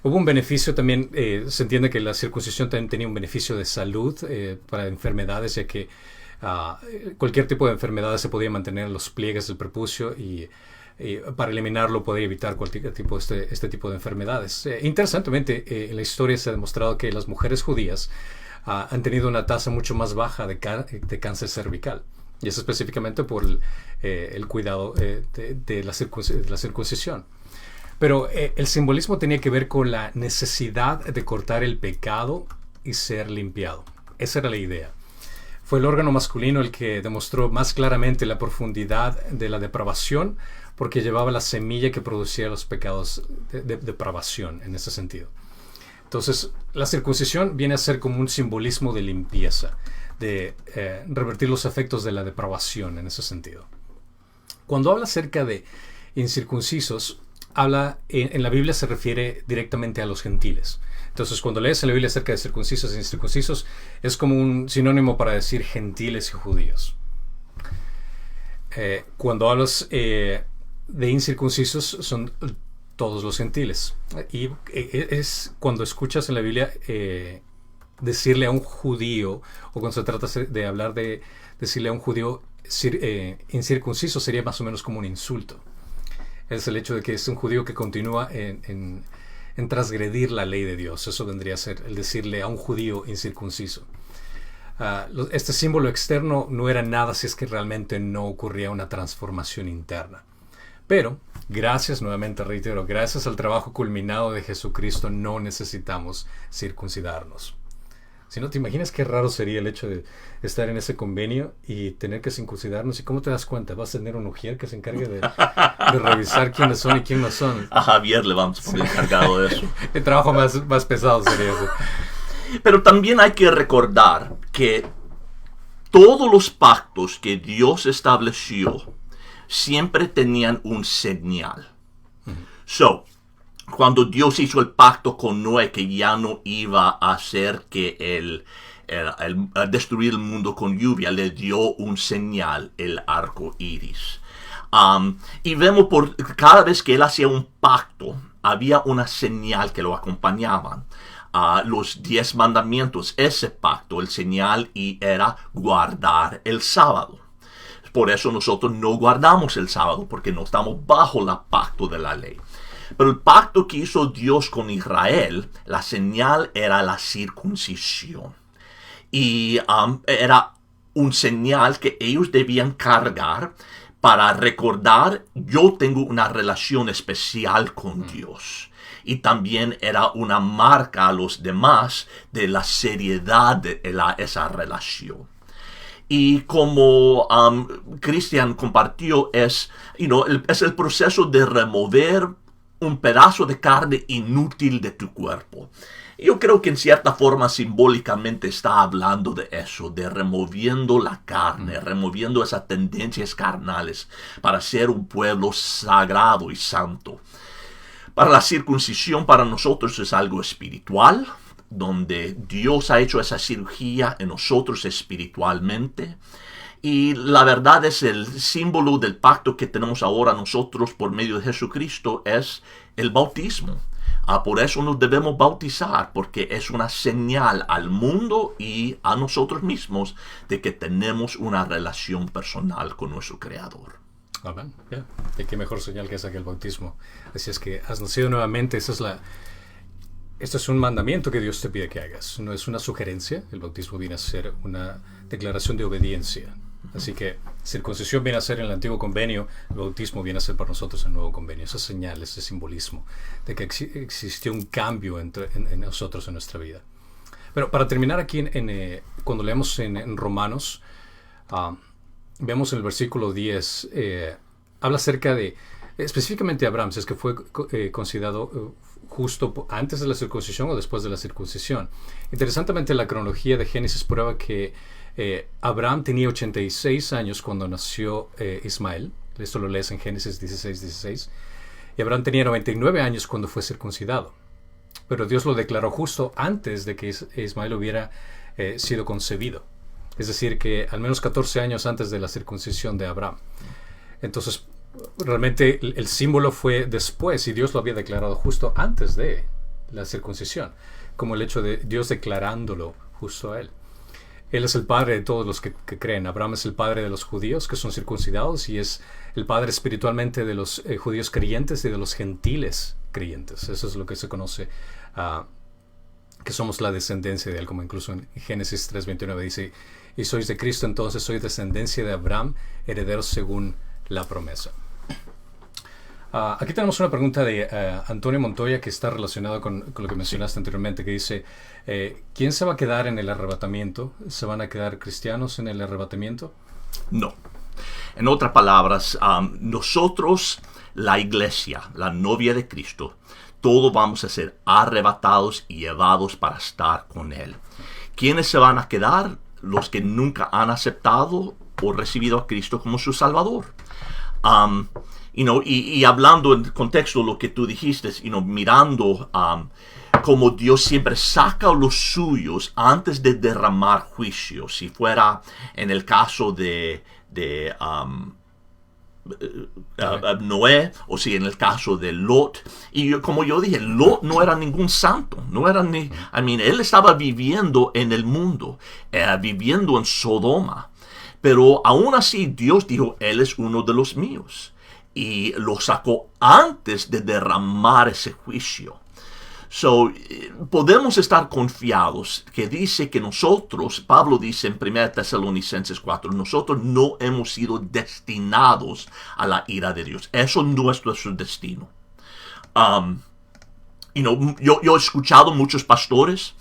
Hubo un beneficio también, se entiende que la circuncisión también tenía un beneficio de salud para enfermedades, ya que cualquier tipo de enfermedad se podía mantener en los pliegues del prepucio y para eliminarlo podía evitar cualquier tipo de este tipo de enfermedades. Interesantemente, en la historia se ha demostrado que las mujeres judías han tenido una tasa mucho más baja de cáncer cervical. Y eso específicamente por el cuidado de la circuncisión. Pero el simbolismo tenía que ver con la necesidad de cortar el pecado y ser limpiado. Esa era la idea. Fue el órgano masculino el que demostró más claramente la profundidad de la depravación, porque llevaba la semilla que producía los pecados de depravación en ese sentido. Entonces, la circuncisión viene a ser como un simbolismo de limpieza, de revertir los efectos de la depravación en ese sentido. Cuando habla acerca de incircuncisos, en la Biblia se refiere directamente a los gentiles. Entonces, cuando lees en la Biblia acerca de circuncisos e incircuncisos, es como un sinónimo para decir gentiles y judíos. Cuando hablas de incircuncisos, son todos los gentiles. Y es cuando escuchas en la Biblia decirle a un judío, o cuando se trata de hablar de decirle a un judío incircunciso, sería más o menos como un insulto. Es el hecho de que es un judío que continúa en transgredir la ley de Dios. Eso vendría a ser el decirle a un judío incircunciso. Este símbolo externo no era nada si es que realmente no ocurría una transformación interna. Pero, nuevamente reitero, gracias al trabajo culminado de Jesucristo, no necesitamos circuncidarnos. Si no, ¿te imaginas qué raro sería el hecho de estar en ese convenio y tener que circuncidarnos? ¿Y cómo te das cuenta? ¿Vas a tener un ujier que se encargue de revisar quiénes son y quiénes no son? A Javier le vamos a poner encargado de eso. El trabajo más pesado sería ese. Pero también hay que recordar que todos los pactos que Dios estableció siempre tenían un señal. Cuando Dios hizo el pacto con Noé, que ya no iba a hacer que destruir el mundo con lluvia, le dio un señal, el arco iris. Y vemos cada vez que él hacía un pacto, había una señal que lo acompañaban. Los 10 mandamientos, ese pacto, el señal, y era guardar el sábado. por eso nosotros no guardamos el sábado, porque no estamos bajo el pacto de la ley. Pero el pacto que hizo Dios con Israel, la señal era la circuncisión. Y era un señal que ellos debían cargar para recordar, yo tengo una relación especial con Dios. Y también era una marca a los demás de la seriedad de esa relación. Y como Cristian compartió, es el proceso de remover un pedazo de carne inútil de tu cuerpo. Yo creo que en cierta forma simbólicamente está hablando de eso, de removiendo la carne, removiendo esas tendencias carnales para ser un pueblo sagrado y santo. Para la circuncisión para nosotros es algo espiritual, donde Dios ha hecho esa cirugía en nosotros espiritualmente. Y la verdad es el símbolo del pacto que tenemos ahora nosotros por medio de Jesucristo es el bautismo. Por eso nos debemos bautizar, porque es una señal al mundo y a nosotros mismos de que tenemos una relación personal con nuestro Creador. Amén. Yeah. ¿Y qué mejor señal que esa que el bautismo? Así es que has nacido nuevamente. Esto es un mandamiento que Dios te pide que hagas. No es una sugerencia. El bautismo viene a ser una declaración de obediencia. Así que circuncisión viene a ser en el antiguo convenio, el bautismo viene a ser para nosotros el nuevo convenio. Esa señal, ese simbolismo de que existió un cambio en nosotros en nuestra vida. Pero para terminar aquí, cuando leemos en Romanos, vemos en el versículo 10, habla acerca de, específicamente Abraham, si es que fue considerado justo antes de la circuncisión o después de la circuncisión. Interesantemente, la cronología de Génesis prueba que Abraham tenía 86 años cuando nació Ismael. Esto lo lees en Génesis 16. Y Abraham tenía 99 años cuando fue circuncidado. Pero Dios lo declaró justo antes de que Ismael hubiera sido concebido. Es decir, que al menos 14 años antes de la circuncisión de Abraham. Entonces, realmente el símbolo fue después y Dios lo había declarado justo antes de la circuncisión. Como el hecho de Dios declarándolo justo a él. Él es el padre de todos los que creen. Abraham es el padre de los judíos que son circuncidados y es el padre espiritualmente de los judíos creyentes y de los gentiles creyentes. Eso es lo que se conoce, que somos la descendencia de él, como incluso en Génesis 3:29 dice, y sois de Cristo, entonces sois descendencia de Abraham, herederos según la promesa. Aquí tenemos una pregunta de Antonio Montoya que está relacionada con lo que mencionaste anteriormente, que dice, ¿quién se va a quedar en el arrebatamiento? ¿Se van a quedar cristianos en el arrebatamiento? No. En otras palabras, nosotros, la iglesia, la novia de Cristo, todos vamos a ser arrebatados y llevados para estar con Él. ¿Quiénes se van a quedar? Los que nunca han aceptado o recibido a Cristo como su Salvador. Y hablando en contexto de lo que tú dijiste, mirando como Dios siempre saca a los suyos antes de derramar juicio. Si fuera en el caso de Noé, o si en el caso de Lot. Y como yo dije, Lot no era ningún santo. No era él estaba viviendo en el mundo, viviendo en Sodoma. Pero aún así Dios dijo, él es uno de los míos. Y lo sacó antes de derramar ese juicio. Podemos estar confiados que dice que nosotros, Pablo dice en 1 Tesalonicenses 4, nosotros no hemos sido destinados a la ira de Dios. Eso no es nuestro destino. Yo he escuchado muchos pastores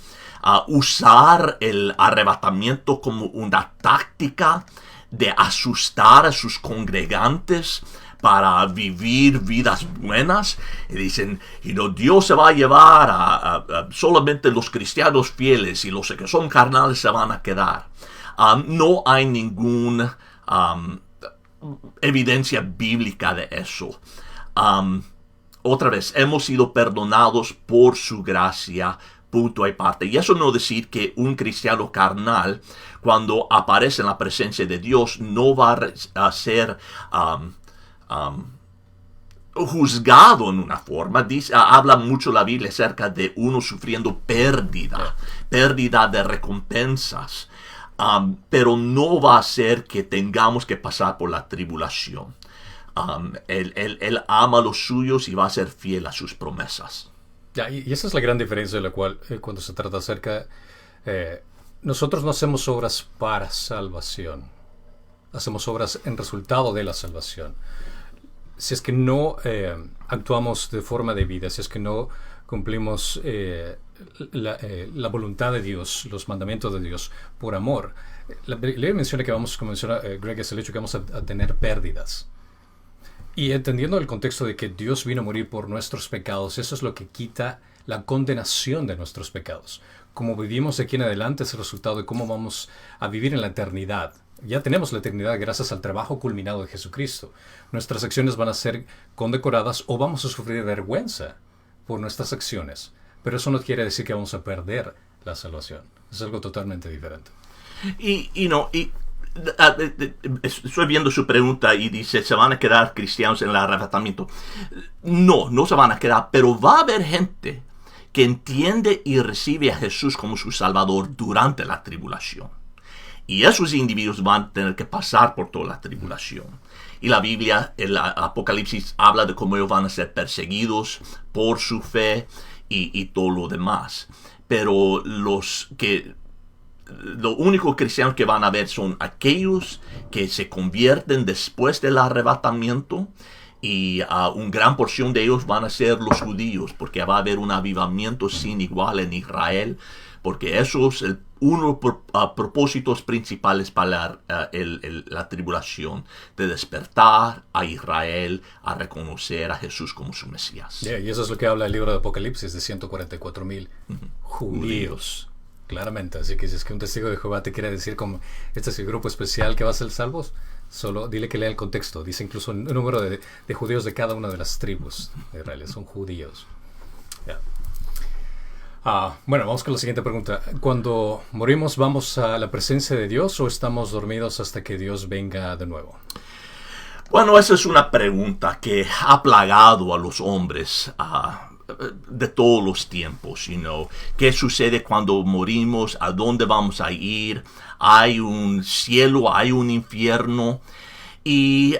usar el arrebatamiento como una táctica de asustar a sus congregantes para vivir vidas buenas. Y dicen, Dios se va a llevar a solamente los cristianos fieles y los que son carnales se van a quedar. No hay ninguna evidencia bíblica de eso. Otra vez, hemos sido perdonados por su gracia, punto y parte. Y eso no decir que un cristiano carnal, cuando aparece en la presencia de Dios, no va a ser juzgado en una forma. Habla mucho la Biblia acerca de uno sufriendo pérdida de recompensas. pero no va a ser que tengamos que pasar por la tribulación. Él ama a los suyos y va a ser fiel a sus promesas. Ya, y esa es la gran diferencia de la cual, cuando se trata acerca... nosotros no hacemos obras para salvación. Hacemos obras en resultado de la salvación. Si es que no actuamos de forma debida, si es que no cumplimos la voluntad de Dios, los mandamientos de Dios, por amor. La Biblia menciona que vamos, como menciona Greg, es el hecho que vamos a tener pérdidas. Y entendiendo el contexto de que Dios vino a morir por nuestros pecados, eso es lo que quita la condenación de nuestros pecados. Como vivimos de aquí en adelante es el resultado de cómo vamos a vivir en la eternidad. Ya tenemos la eternidad gracias al trabajo culminado de Jesucristo. Nuestras acciones van a ser condecoradas o vamos a sufrir vergüenza por nuestras acciones. Pero eso no quiere decir que vamos a perder la salvación. Es algo totalmente diferente. Estoy viendo su pregunta y dice, ¿se van a quedar cristianos en el arrebatamiento? No se van a quedar, pero va a haber gente que entiende y recibe a Jesús como su Salvador durante la tribulación. Y esos individuos van a tener que pasar por toda la tribulación. Y la Biblia, el Apocalipsis, habla de cómo ellos van a ser perseguidos por su fe y todo lo demás. Pero lo único cristianos que van a ver son aquellos que se convierten después del arrebatamiento, y una gran porción de ellos van a ser los judíos, porque va a haber un avivamiento sin igual en Israel, porque eso es uno de los propósitos principales para la tribulación, de despertar a Israel a reconocer a Jesús como su Mesías. Y eso es lo que habla el libro de Apocalipsis, de 144,000 judíos. Claramente, así que si es que un testigo de Jehová te quiere decir como este es el grupo especial que va a ser salvos, solo dile que lea el contexto. Dice incluso un número de judíos de cada una de las tribus de Israel, son judíos. Yeah. Bueno, vamos con la siguiente pregunta. Cuando morimos, ¿vamos a la presencia de Dios o estamos dormidos hasta que Dios venga de nuevo? Bueno, esa es una pregunta que ha plagado a los hombres de todos los tiempos, ¿Qué sucede cuando morimos? ¿A dónde vamos a ir? ¿Hay un cielo? ¿Hay un infierno? Y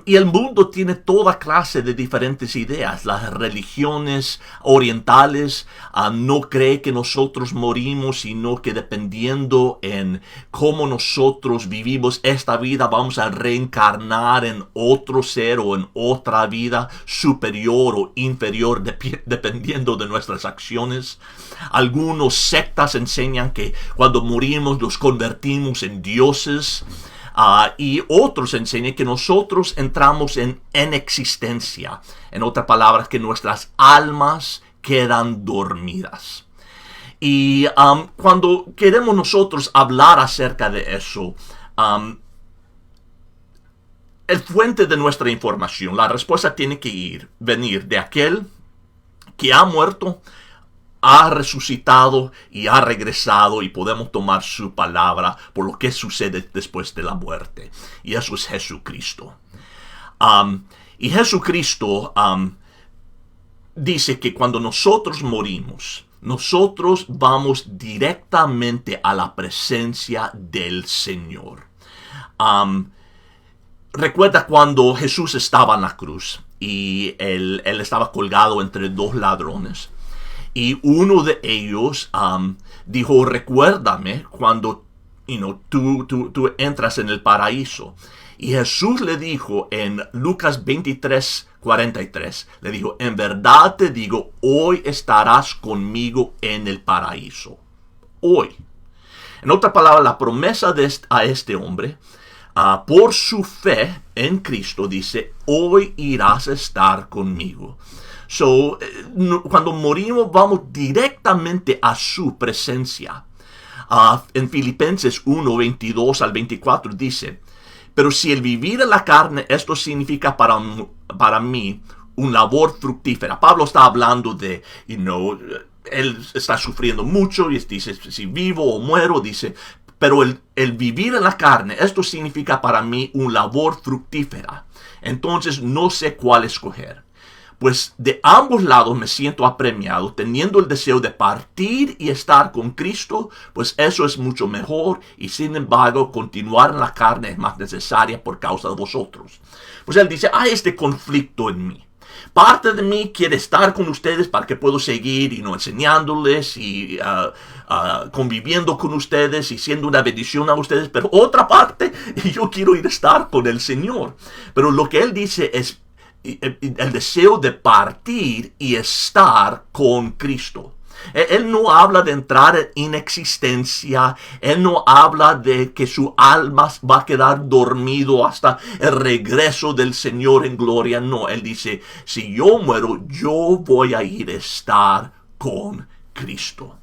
el mundo tiene toda clase de diferentes ideas. Las religiones orientales no creen que nosotros morimos, sino que dependiendo en cómo nosotros vivimos esta vida, vamos a reencarnar en otro ser o en otra vida superior o inferior, dependiendo de nuestras acciones. Algunos sectas enseñan que cuando morimos nos convertimos en dioses. Y otros enseñan que nosotros entramos en existencia. En otras palabras, que nuestras almas quedan dormidas. Y cuando queremos nosotros hablar acerca de eso, el fuente de nuestra información, la respuesta tiene que venir de aquel que ha muerto, ha resucitado y ha regresado, y podemos tomar su palabra por lo que sucede después de la muerte. Y eso es Jesucristo. Y Jesucristo dice que cuando nosotros morimos, nosotros vamos directamente a la presencia del Señor. Recuerda cuando Jesús estaba en la cruz y él estaba colgado entre dos ladrones. Y uno de ellos dijo, recuérdame cuando tú entras en el paraíso. Y Jesús le dijo en Lucas 23:43, le dijo, en verdad te digo, hoy estarás conmigo en el paraíso. Hoy. En otras palabras, la promesa a este hombre, por su fe en Cristo, dice, hoy irás a estar conmigo. Cuando morimos vamos directamente a su presencia. En Filipenses 1:22 al 24 dice, pero si el vivir en la carne, esto significa para mí una labor fructífera. Pablo está hablando de, él está sufriendo mucho y dice, si vivo o muero, dice, pero el vivir en la carne, esto significa para mí una labor fructífera. Entonces no sé cuál escoger. Pues de ambos lados me siento apremiado, teniendo el deseo de partir y estar con Cristo, pues eso es mucho mejor, y sin embargo continuar en la carne es más necesaria por causa de vosotros. Pues él dice, hay este conflicto en mí. Parte de mí quiere estar con ustedes para que puedo seguir enseñándoles y conviviendo con ustedes y siendo una bendición a ustedes, pero otra parte, yo quiero ir a estar con el Señor. Pero lo que él dice es el deseo de partir y estar con Cristo. Él no habla de entrar en inexistencia. Él no habla de que su alma va a quedar dormido hasta el regreso del Señor en gloria. No, él dice, si yo muero, yo voy a ir a estar con Cristo.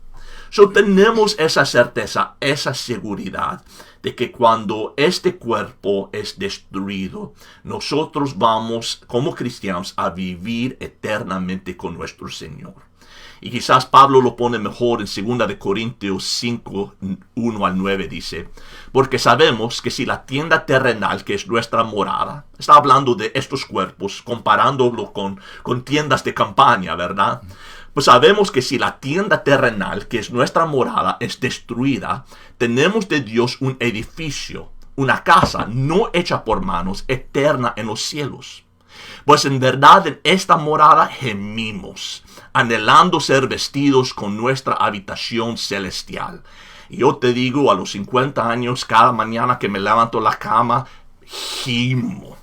Tenemos esa certeza, esa seguridad de que cuando este cuerpo es destruido, nosotros vamos como cristianos a vivir eternamente con nuestro Señor. Y quizás Pablo lo pone mejor en 2 Corintios 5, 1 al 9, dice, porque sabemos que si la tienda terrenal, que es nuestra morada, está hablando de estos cuerpos, comparándolo con tiendas de campaña, ¿verdad? Pues sabemos que si la tienda terrenal, que es nuestra morada, es destruida, tenemos de Dios un edificio, una casa no hecha por manos, eterna en los cielos. Pues en verdad en esta morada gemimos, anhelando ser vestidos con nuestra habitación celestial. Y yo te digo, a los 50 años, cada mañana que me levanto la cama, gimo.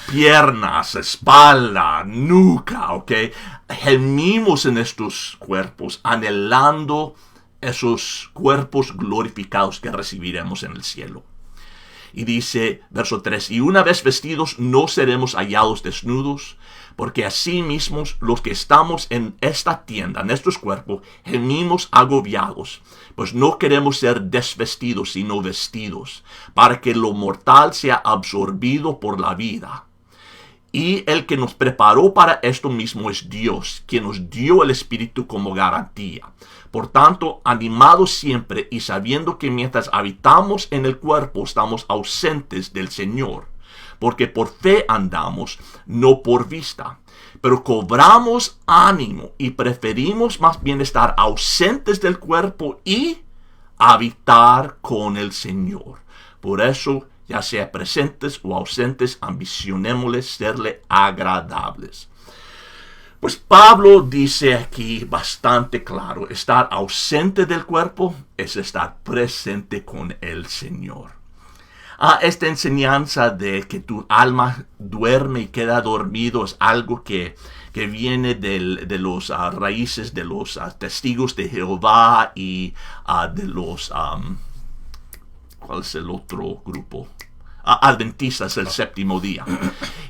Piernas, espalda, nuca, ¿ok? Gemimos en estos cuerpos, anhelando esos cuerpos glorificados que recibiremos en el cielo. Y dice, verso 3, y una vez vestidos no seremos hallados desnudos, porque así mismos los que estamos en esta tienda, en estos cuerpos, gemimos agobiados, pues no queremos ser desvestidos, sino vestidos, para que lo mortal sea absorbido por la vida. Y el que nos preparó para esto mismo es Dios, quien nos dio el Espíritu como garantía. Por tanto, animados siempre y sabiendo que mientras habitamos en el cuerpo estamos ausentes del Señor, porque por fe andamos, no por vista. Pero cobramos ánimo y preferimos más bien estar ausentes del cuerpo y habitar con el Señor. Por eso, ya sea presentes o ausentes, ambicionémosles serle agradables. Pues Pablo dice aquí bastante claro, estar ausente del cuerpo es estar presente con el Señor. Esta enseñanza de que tu alma duerme y queda dormido es algo que viene de los raíces de los testigos de Jehová y de los... ¿cuál es el otro grupo? Adventistas del séptimo día.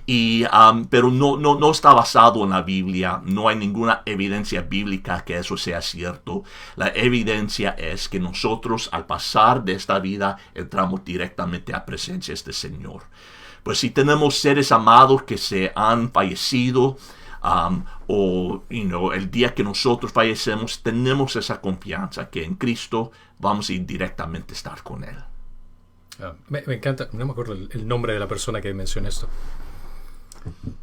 Pero no está basado en la Biblia. No hay ninguna evidencia bíblica que eso sea cierto. La evidencia es que nosotros al pasar de esta vida entramos directamente a presencias del Señor. Pues si tenemos seres amados que se han fallecido, el día que nosotros fallecemos, tenemos esa confianza que en Cristo vamos a ir directamente a estar con Él. Me encanta, no me acuerdo el nombre de la persona que mencionó esto.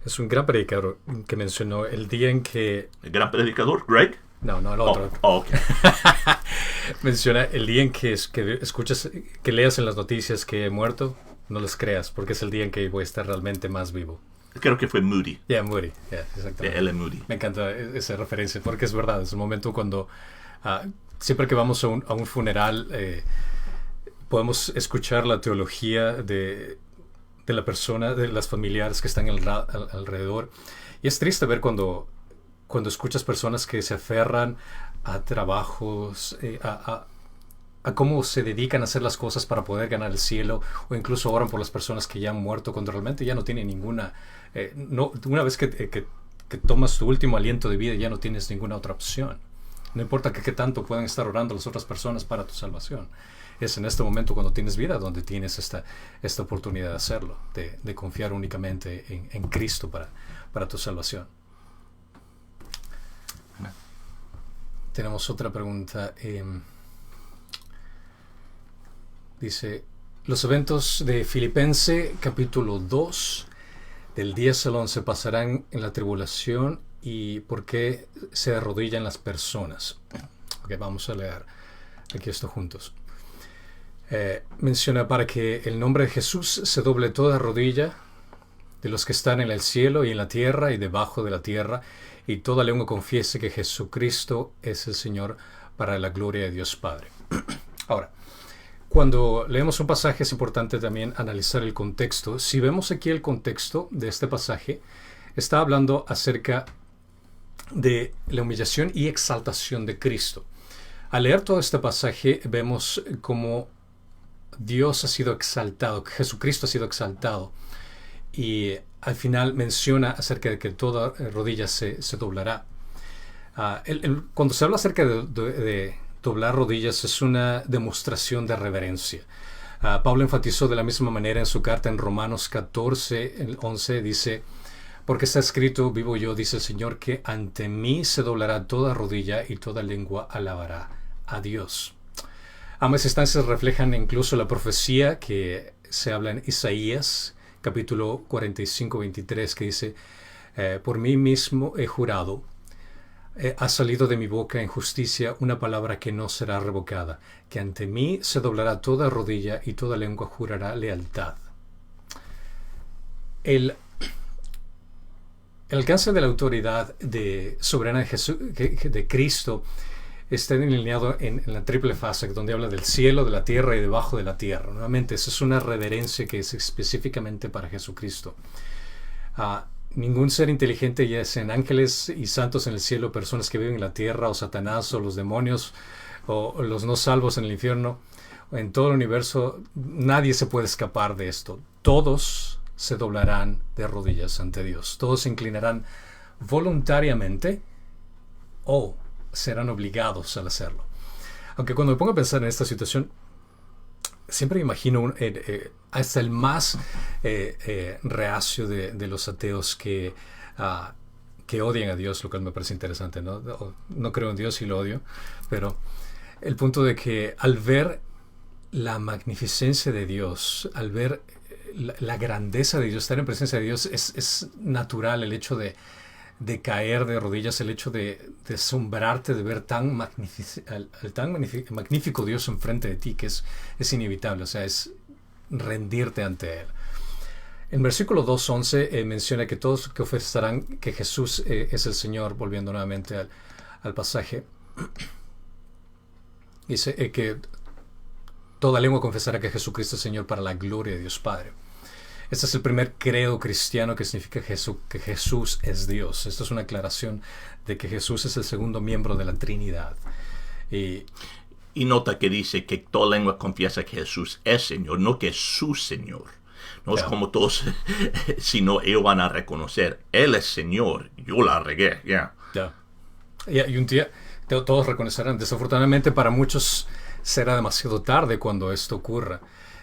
Es un gran predicador que mencionó el día en que... ¿El gran predicador? ¿Greg? No, el otro. Okay. Menciona el día en que escuchas, que leas en las noticias que he muerto, no les creas, porque es el día en que voy a estar realmente más vivo. Creo que fue Moody. Moody, exactamente. L. Moody. Me encanta esa referencia, porque es verdad, es un momento cuando siempre que vamos a un funeral... podemos escuchar la teología de la persona, de las familiares que están alrededor. Y es triste ver cuando escuchas personas que se aferran a trabajos, a cómo se dedican a hacer las cosas para poder ganar el cielo, o incluso oran por las personas que ya han muerto cuando realmente ya no tienen ninguna... una vez que tomas tu último aliento de vida ya no tienes ninguna otra opción. No importa qué tanto puedan estar orando las otras personas para tu salvación. Es en este momento cuando tienes vida donde tienes esta oportunidad de hacerlo, de confiar únicamente en Cristo para tu salvación. Tenemos otra pregunta. Dice, los eventos de Filipenses capítulo 2 del 10 al 11 pasarán en la tribulación y por qué se arrodillan las personas. Ok, vamos a leer aquí esto juntos. Menciona para que el nombre de Jesús se doble toda rodilla de los que están en el cielo y en la tierra y debajo de la tierra, y toda lengua confiese que Jesucristo es el Señor, para la gloria de Dios Padre. Ahora, cuando leemos un pasaje es importante también analizar el contexto. Si vemos aquí el contexto de este pasaje, está hablando acerca de la humillación y exaltación de Cristo. Al leer todo este pasaje vemos cómo Dios ha sido exaltado, Jesucristo ha sido exaltado, y al final menciona acerca de que toda rodilla se doblará. Cuando se habla acerca de doblar rodillas es una demostración de reverencia. Pablo enfatizó de la misma manera en su carta en Romanos 14, 11, dice: porque está escrito, vivo yo, dice el Señor, que ante mí se doblará toda rodilla y toda lengua alabará a Dios. Ambas instancias reflejan incluso la profecía que se habla en Isaías, capítulo 45, 23, que dice: por mí mismo he jurado, ha salido de mi boca en justicia una palabra que no será revocada, que ante mí se doblará toda rodilla y toda lengua jurará lealtad. El alcance de la autoridad soberana de Cristo está alineado en la triple fase, donde habla del cielo, de la tierra y debajo de la tierra. Nuevamente, esa es una reverencia que es específicamente para Jesucristo. Ningún ser inteligente, ya sean ángeles y santos en el cielo, personas que viven en la tierra, o Satanás, o los demonios, o los no salvos en el infierno, en todo el universo, nadie se puede escapar de esto. Todos se doblarán de rodillas ante Dios. Todos se inclinarán voluntariamente o serán obligados al hacerlo. Aunque cuando me pongo a pensar en esta situación, siempre imagino hasta el más reacio de los ateos que odian a Dios, lo cual me parece interesante. No creo en Dios y lo odio, pero el punto de que al ver la magnificencia de Dios, al ver la grandeza de Dios, estar en presencia de Dios, es natural el hecho de caer de rodillas, el hecho de asombrarte de ver tan magnífico Dios enfrente de ti, que es inevitable, o sea, es rendirte ante Él. En versículo 2.11 menciona que todos confesarán que Jesús es el Señor, volviendo nuevamente al pasaje. Dice que toda lengua confesará que Jesucristo es Señor, para la gloria de Dios Padre. Este es el primer credo cristiano, que significa que Jesús es Dios. Esto es una aclaración de que Jesús es el segundo miembro de la Trinidad. Y nota que dice que toda lengua confiesa que Jesús es Señor, no que es su Señor. No es como todos, sino ellos van a reconocer: Él es Señor, yo la regué. Y un día todos reconocerán. Desafortunadamente para muchos será demasiado tarde cuando esto ocurra.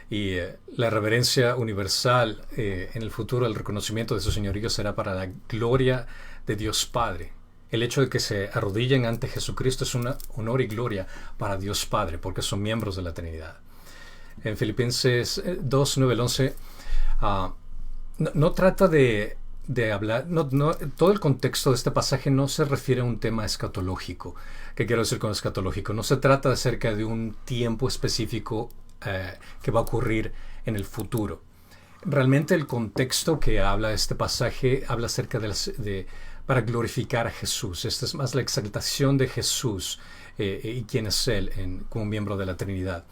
Y la reverencia universal en el futuro, el reconocimiento de su señorío, será para la gloria de Dios Padre. El hecho de que se arrodillen ante Jesucristo es un honor y gloria para Dios Padre, porque son miembros de la Trinidad. En Filipenses 2, 9 al 11, no trata de hablar, todo el contexto de este pasaje no se refiere a un tema escatológico. ¿Qué quiero decir con escatológico? No se trata acerca de un tiempo específico que va a ocurrir en el futuro. Realmente el contexto que habla este pasaje habla acerca para glorificar a Jesús. Esta es más la exaltación de Jesús y quién es Él como miembro de la Trinidad.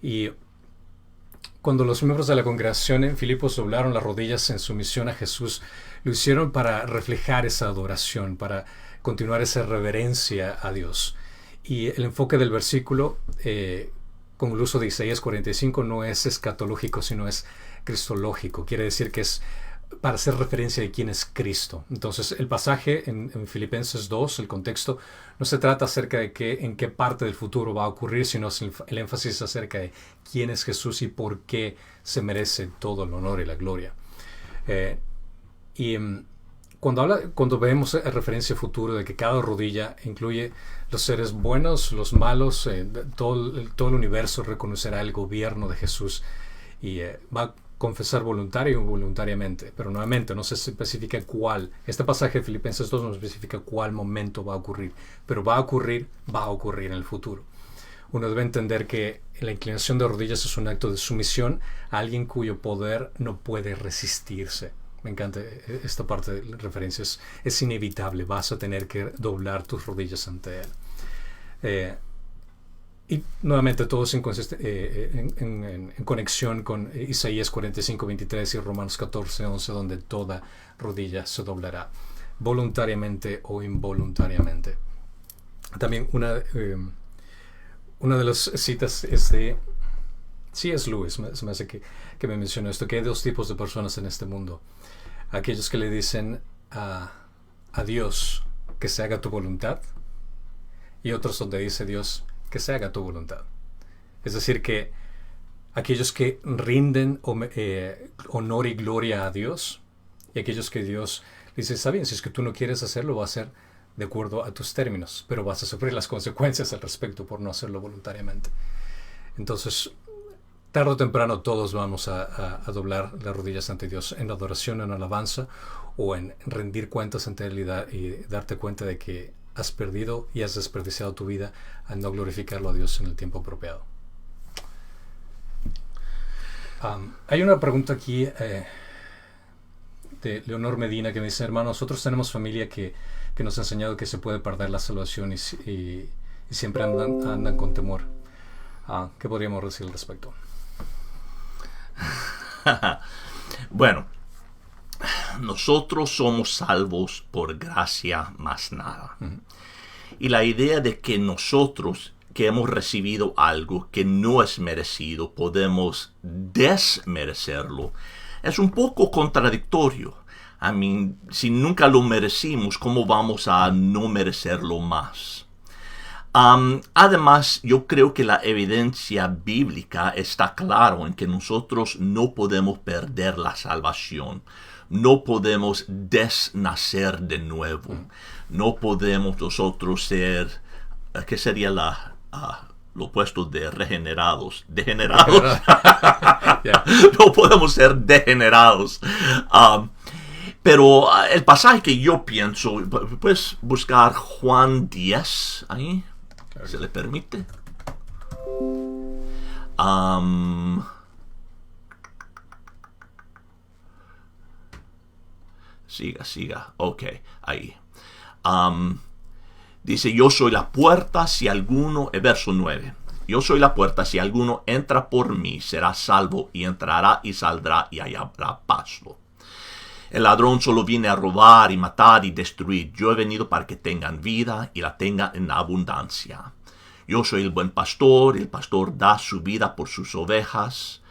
Y cuando los miembros de la congregación en Filipos doblaron las rodillas en sumisión a Jesús, lo hicieron para reflejar esa adoración, para continuar esa reverencia a Dios. Y el enfoque del versículo con el uso de Isaías 45 no es escatológico, sino es cristológico. Quiere decir que es para hacer referencia de quién es Cristo. Entonces, el pasaje en Filipenses 2, el contexto, no se trata acerca de en qué parte del futuro va a ocurrir, sino el énfasis acerca de quién es Jesús y por qué se merece todo el honor y la gloria. Cuando vemos referencia a futuro de que cada rodilla incluye los seres buenos, los malos, todo el universo reconocerá el gobierno de Jesús y va a confesar voluntario o involuntariamente, pero nuevamente no se especifica cuál. Este pasaje de Filipenses 2 no especifica cuál momento va a ocurrir, pero va a ocurrir en el futuro. Uno debe entender que la inclinación de rodillas es un acto de sumisión a alguien cuyo poder no puede resistirse. Me encanta esta parte de referencias. Es inevitable, vas a tener que doblar tus rodillas ante él. Y nuevamente todo es en conexión con Isaías 45:23 y Romanos 14:11, donde toda rodilla se doblará, voluntariamente o involuntariamente. También una de las citas es de C.S. Lewis, se me hace que me mencionó esto, que hay dos tipos de personas en este mundo. Aquellos que le dicen a Dios que se haga tu voluntad, y otros donde dice Dios que se haga tu voluntad. Es decir, que aquellos que rinden honor y gloria a Dios, y aquellos que Dios dice, está bien, si es que tú no quieres hacerlo, va a ser de acuerdo a tus términos, pero vas a sufrir las consecuencias al respecto por no hacerlo voluntariamente. Entonces, tarde o temprano todos vamos a doblar las rodillas ante Dios en adoración, en alabanza, o en rendir cuentas ante Él y darte cuenta de que has perdido y has desperdiciado tu vida al no glorificarlo a Dios en el tiempo apropiado. Hay una pregunta aquí de Leonor Medina que me dice, hermano, nosotros tenemos familia que nos ha enseñado que se puede perder la salvación y siempre andan con temor. ¿Qué podríamos decir al respecto? Bueno, nosotros somos salvos por gracia más nada. Uh-huh. Y la idea de que nosotros que hemos recibido algo que no es merecido, podemos desmerecerlo, es un poco contradictorio. Si nunca lo merecimos, ¿cómo vamos a no merecerlo más? Además, yo creo que la evidencia bíblica está claro en que nosotros no podemos perder la salvación. No podemos desnacer de nuevo. No podemos nosotros ser, ¿qué sería lo opuesto de regenerados? Degenerados. Yeah. No podemos ser degenerados. Pero el pasaje que yo pienso, puedes buscar Juan 10 ahí, ¿se le permite? Siga. Ok, ahí. Dice, yo soy la puerta, si alguno, verso 9. Yo soy la puerta, si alguno entra por mí, será salvo, y entrará y saldrá y hallará pasto. El ladrón solo viene a robar y matar y destruir. Yo he venido para que tengan vida y la tengan en abundancia. Yo soy el buen pastor, el pastor da su vida por sus ovejas.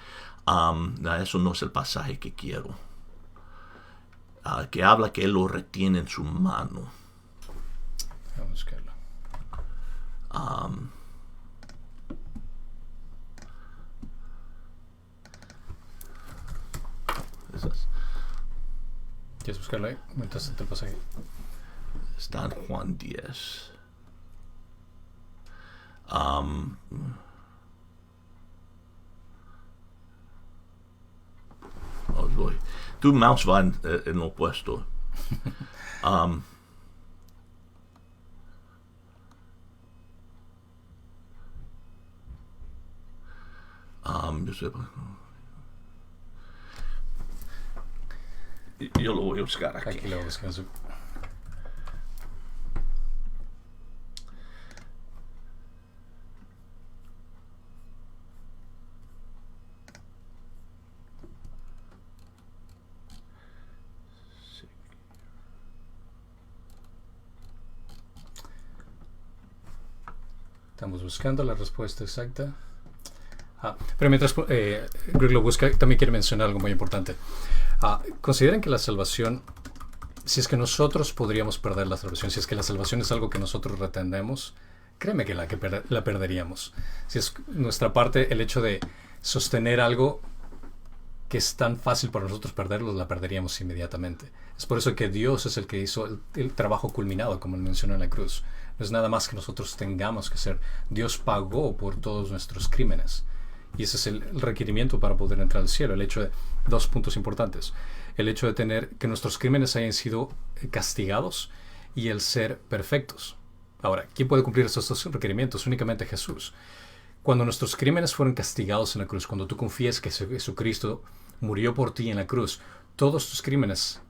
Eso no es el pasaje que quiero. Que habla que él lo retiene en su mano. Vamos a buscarlo. ¿Quieres buscarlo ahí? Mientras el pasaje. Está en Juan 10. Tu mouse va en lo opuesto. Yo lo voy a buscar aquí. Aquí lo buscas. Estamos buscando la respuesta exacta. Pero mientras Greg lo busca, también quiero mencionar algo muy importante. Consideren que la salvación, si es que nosotros podríamos perder la salvación, si es que la salvación es algo que nosotros retendemos, créeme que la perderíamos. Si es nuestra parte el hecho de sostener algo que es tan fácil para nosotros perderlo, la perderíamos inmediatamente. Es por eso que Dios es el que hizo el trabajo culminado, como él mencionó en la cruz. No es nada más que nosotros tengamos que hacer. Dios pagó por todos nuestros crímenes. Y ese es el requerimiento para poder entrar al cielo. El hecho de, dos puntos importantes. El hecho de tener que nuestros crímenes hayan sido castigados y el ser perfectos. Ahora, ¿quién puede cumplir estos dos requerimientos? Únicamente Jesús. Cuando nuestros crímenes fueron castigados en la cruz, cuando tú confías que Jesucristo murió por ti en la cruz, todos tus crímenes,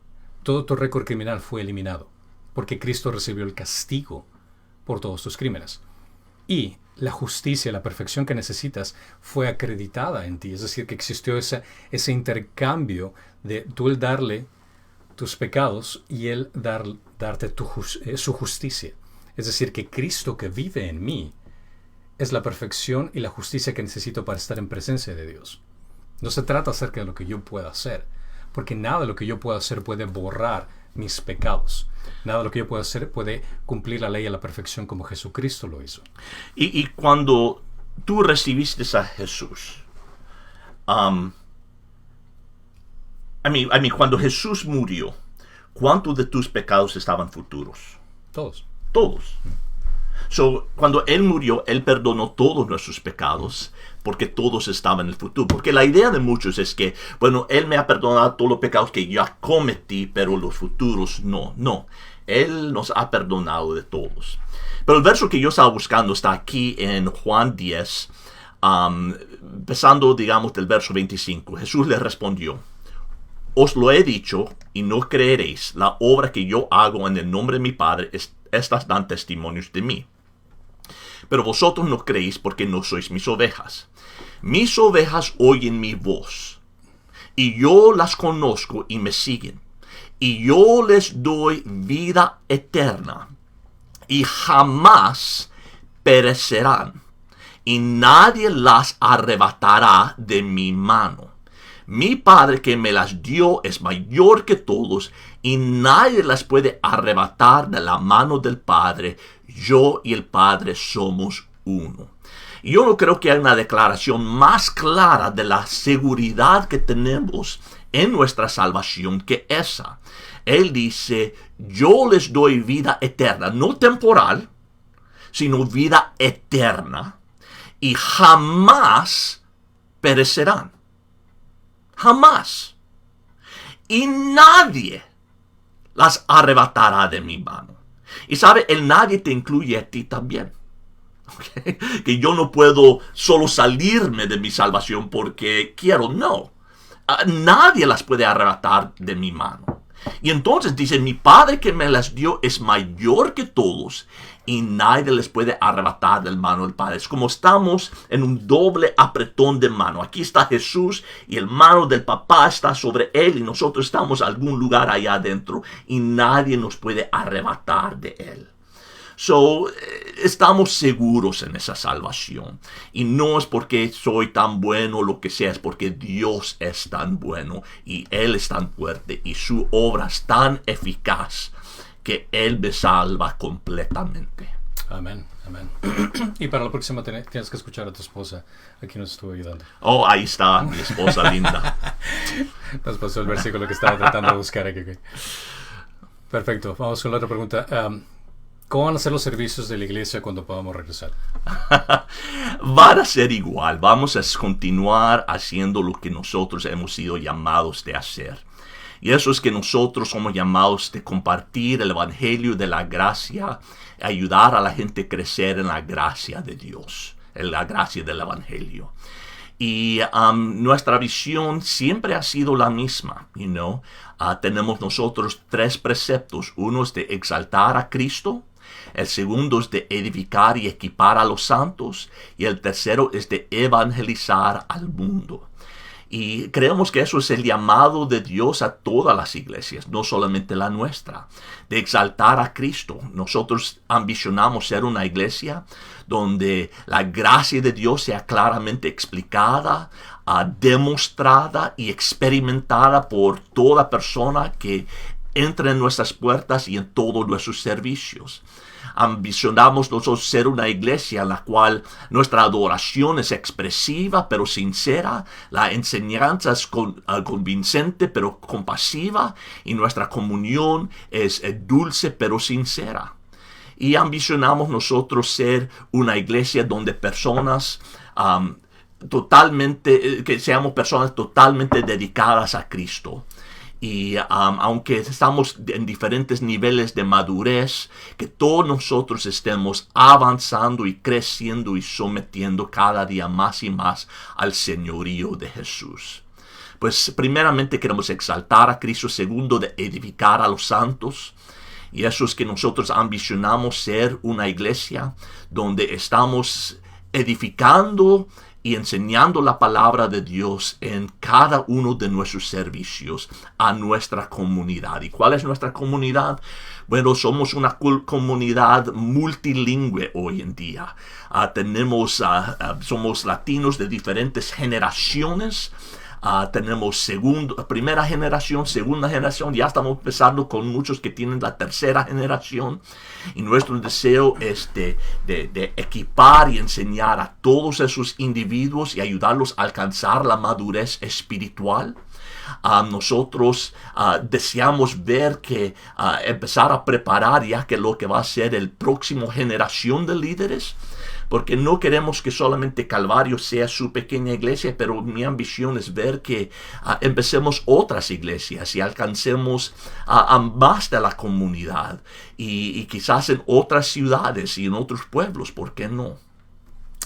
todo tu récord criminal fue eliminado, porque Cristo recibió el castigo por todos tus crímenes. Y la justicia, la perfección que necesitas fue acreditada en ti. Es decir, que existió ese intercambio de tú el darle tus pecados y él darte su justicia. Es decir, que Cristo que vive en mí es la perfección y la justicia que necesito para estar en presencia de Dios. No se trata acerca de lo que yo pueda hacer, porque nada de lo que yo pueda hacer puede borrar mis pecados. Nada de lo que yo pueda hacer puede cumplir la ley a la perfección como Jesucristo lo hizo. Y cuando tú recibiste a Jesús, cuando Jesús murió, ¿cuántos de tus pecados estaban futuros? Todos. Todos. So, cuando Él murió, Él perdonó todos nuestros pecados, porque todos estaban en el futuro. Porque la idea de muchos es que, bueno, Él me ha perdonado todos los pecados que ya cometí, pero los futuros no. No, Él nos ha perdonado de todos. Pero el verso que yo estaba buscando está aquí en Juan 10, empezando, digamos, del verso 25. Jesús le respondió: os lo he dicho y no creeréis. La obra que yo hago en el nombre de mi Padre, estas dan testimonios de mí. Pero vosotros no creéis porque no sois mis ovejas. Mis ovejas oyen mi voz, y yo las conozco y me siguen. Y yo les doy vida eterna, y jamás perecerán, y nadie las arrebatará de mi mano. Mi Padre que me las dio es mayor que todos, y nadie las puede arrebatar de la mano del Padre. Yo y el Padre somos uno. Yo no creo que haya una declaración más clara de la seguridad que tenemos en nuestra salvación que esa. Él dice: yo les doy vida eterna, no temporal, sino vida eterna, y jamás perecerán. Jamás. Y nadie las arrebatará de mi mano. Y sabe, el nadie te incluye a ti también. ¿Okay? Que yo no puedo solo salirme de mi salvación porque quiero, no. Nadie las puede arrebatar de mi mano. Y entonces dice: mi Padre que me las dio es mayor que todos, y nadie les puede arrebatar del mano del Padre. Es como estamos en un doble apretón de mano. Aquí está Jesús y el mano del Papá está sobre él, y nosotros estamos en algún lugar allá adentro, y nadie nos puede arrebatar de él. So, estamos seguros en esa salvación. Y no es porque soy tan bueno o lo que sea, es porque Dios es tan bueno y Él es tan fuerte y su obra es tan eficaz que Él me salva completamente. Amén, amén. Y para la próxima tienes que escuchar a tu esposa. Aquí nos estuvo ayudando. Oh, ahí está mi esposa linda. Nos pasó el versículo que estaba tratando de buscar aquí. Perfecto, vamos con la otra pregunta. ¿Cómo van a ser los servicios de la iglesia cuando podamos regresar? Van a ser igual. Vamos a continuar haciendo lo que nosotros hemos sido llamados de hacer. Y eso es que nosotros somos llamados de compartir el evangelio de la gracia, ayudar a la gente a crecer en la gracia de Dios, en la gracia del evangelio. Y nuestra visión siempre ha sido la misma, tenemos nosotros 3 preceptos. Uno es de exaltar a Cristo, el segundo es de edificar y equipar a los santos, y el tercero es de evangelizar al mundo. Y creemos que eso es el llamado de Dios a todas las iglesias, no solamente la nuestra, de exaltar a Cristo. Nosotros ambicionamos ser una iglesia donde la gracia de Dios sea claramente explicada, demostrada y experimentada por toda persona que entre en nuestras puertas y en todos nuestros servicios. Ambicionamos nosotros ser una iglesia en la cual nuestra adoración es expresiva pero sincera, la enseñanza es convincente pero compasiva, y nuestra comunión es dulce pero sincera. Y ambicionamos nosotros ser una iglesia donde personas que seamos personas totalmente dedicadas a Cristo. Y aunque estamos en diferentes niveles de madurez, que todos nosotros estemos avanzando y creciendo y sometiendo cada día más y más al señorío de Jesús. Pues primeramente queremos exaltar a Cristo, segundo de edificar a los santos. Y eso es que nosotros ambicionamos ser una iglesia donde estamos edificando y enseñando la palabra de Dios en cada uno de nuestros servicios a nuestra comunidad. ¿Y cuál es nuestra comunidad? Bueno, somos una comunidad multilingüe hoy en día. Somos latinos de diferentes generaciones. Tenemos primera generación, segunda generación, ya estamos empezando con muchos que tienen la tercera generación. Y nuestro deseo es de equipar y enseñar a todos esos individuos y ayudarlos a alcanzar la madurez espiritual. Nosotros deseamos ver que empezar a preparar ya que lo que va a ser el próximo generación de líderes, porque no queremos que solamente Calvario sea su pequeña iglesia, pero mi ambición es ver que empecemos otras iglesias y alcancemos a más de la comunidad y quizás en otras ciudades y en otros pueblos, ¿por qué no?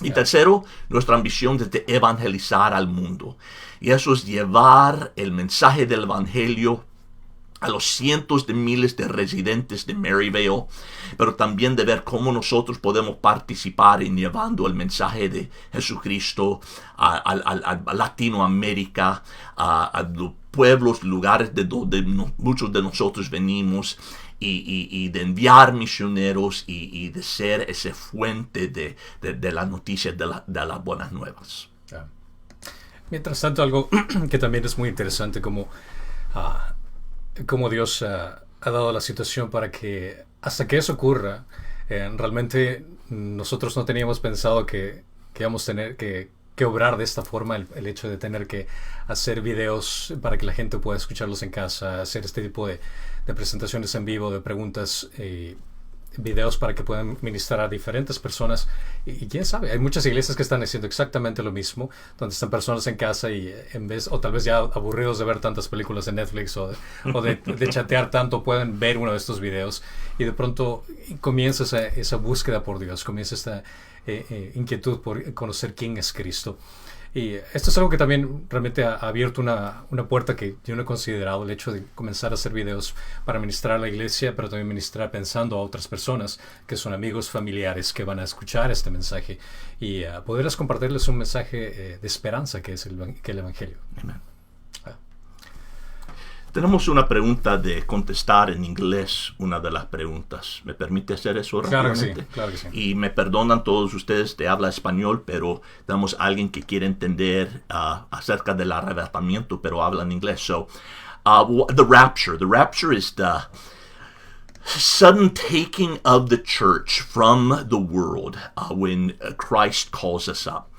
Y tercero, nuestra ambición es de evangelizar al mundo. Y eso es llevar el mensaje del evangelio a los cientos de miles de residentes de Maryvale, pero también de ver cómo nosotros podemos participar en llevando el mensaje de Jesucristo a Latinoamérica, a los pueblos, lugares de donde muchos de nosotros venimos, y de enviar misioneros y de ser esa fuente de la noticia de las buenas nuevas. Mientras tanto, algo que también es muy interesante, como Dios ha dado la situación para que hasta que eso ocurra, realmente nosotros no teníamos pensado que íbamos a tener que obrar de esta forma, el hecho de tener que hacer videos para que la gente pueda escucharlos en casa, hacer este tipo de presentaciones en vivo, de preguntas, videos para que puedan ministrar a diferentes personas. Y quién sabe, hay muchas iglesias que están haciendo exactamente lo mismo, donde están personas en casa y o tal vez ya aburridos de ver tantas películas de Netflix o de chatear tanto, pueden ver uno de estos videos y de pronto comienza esa búsqueda por Dios, comienza esta inquietud por conocer quién es Cristo. Y esto es algo que también realmente ha abierto una puerta que yo no he considerado, el hecho de comenzar a hacer videos para ministrar a la iglesia, pero también ministrar pensando a otras personas que son amigos, familiares, que van a escuchar este mensaje y poderles compartirles un mensaje de esperanza que es el Evangelio. Amén. Tenemos una pregunta de contestar en inglés, una de las preguntas. ¿Me permite hacer eso rápidamente? Claro que sí. Y me perdonan todos ustedes de habla español, pero tenemos a alguien que quiere entender acerca del arrebatamiento, pero habla en inglés. So, the rapture. The rapture is the sudden taking of the church from the world when Christ calls us up.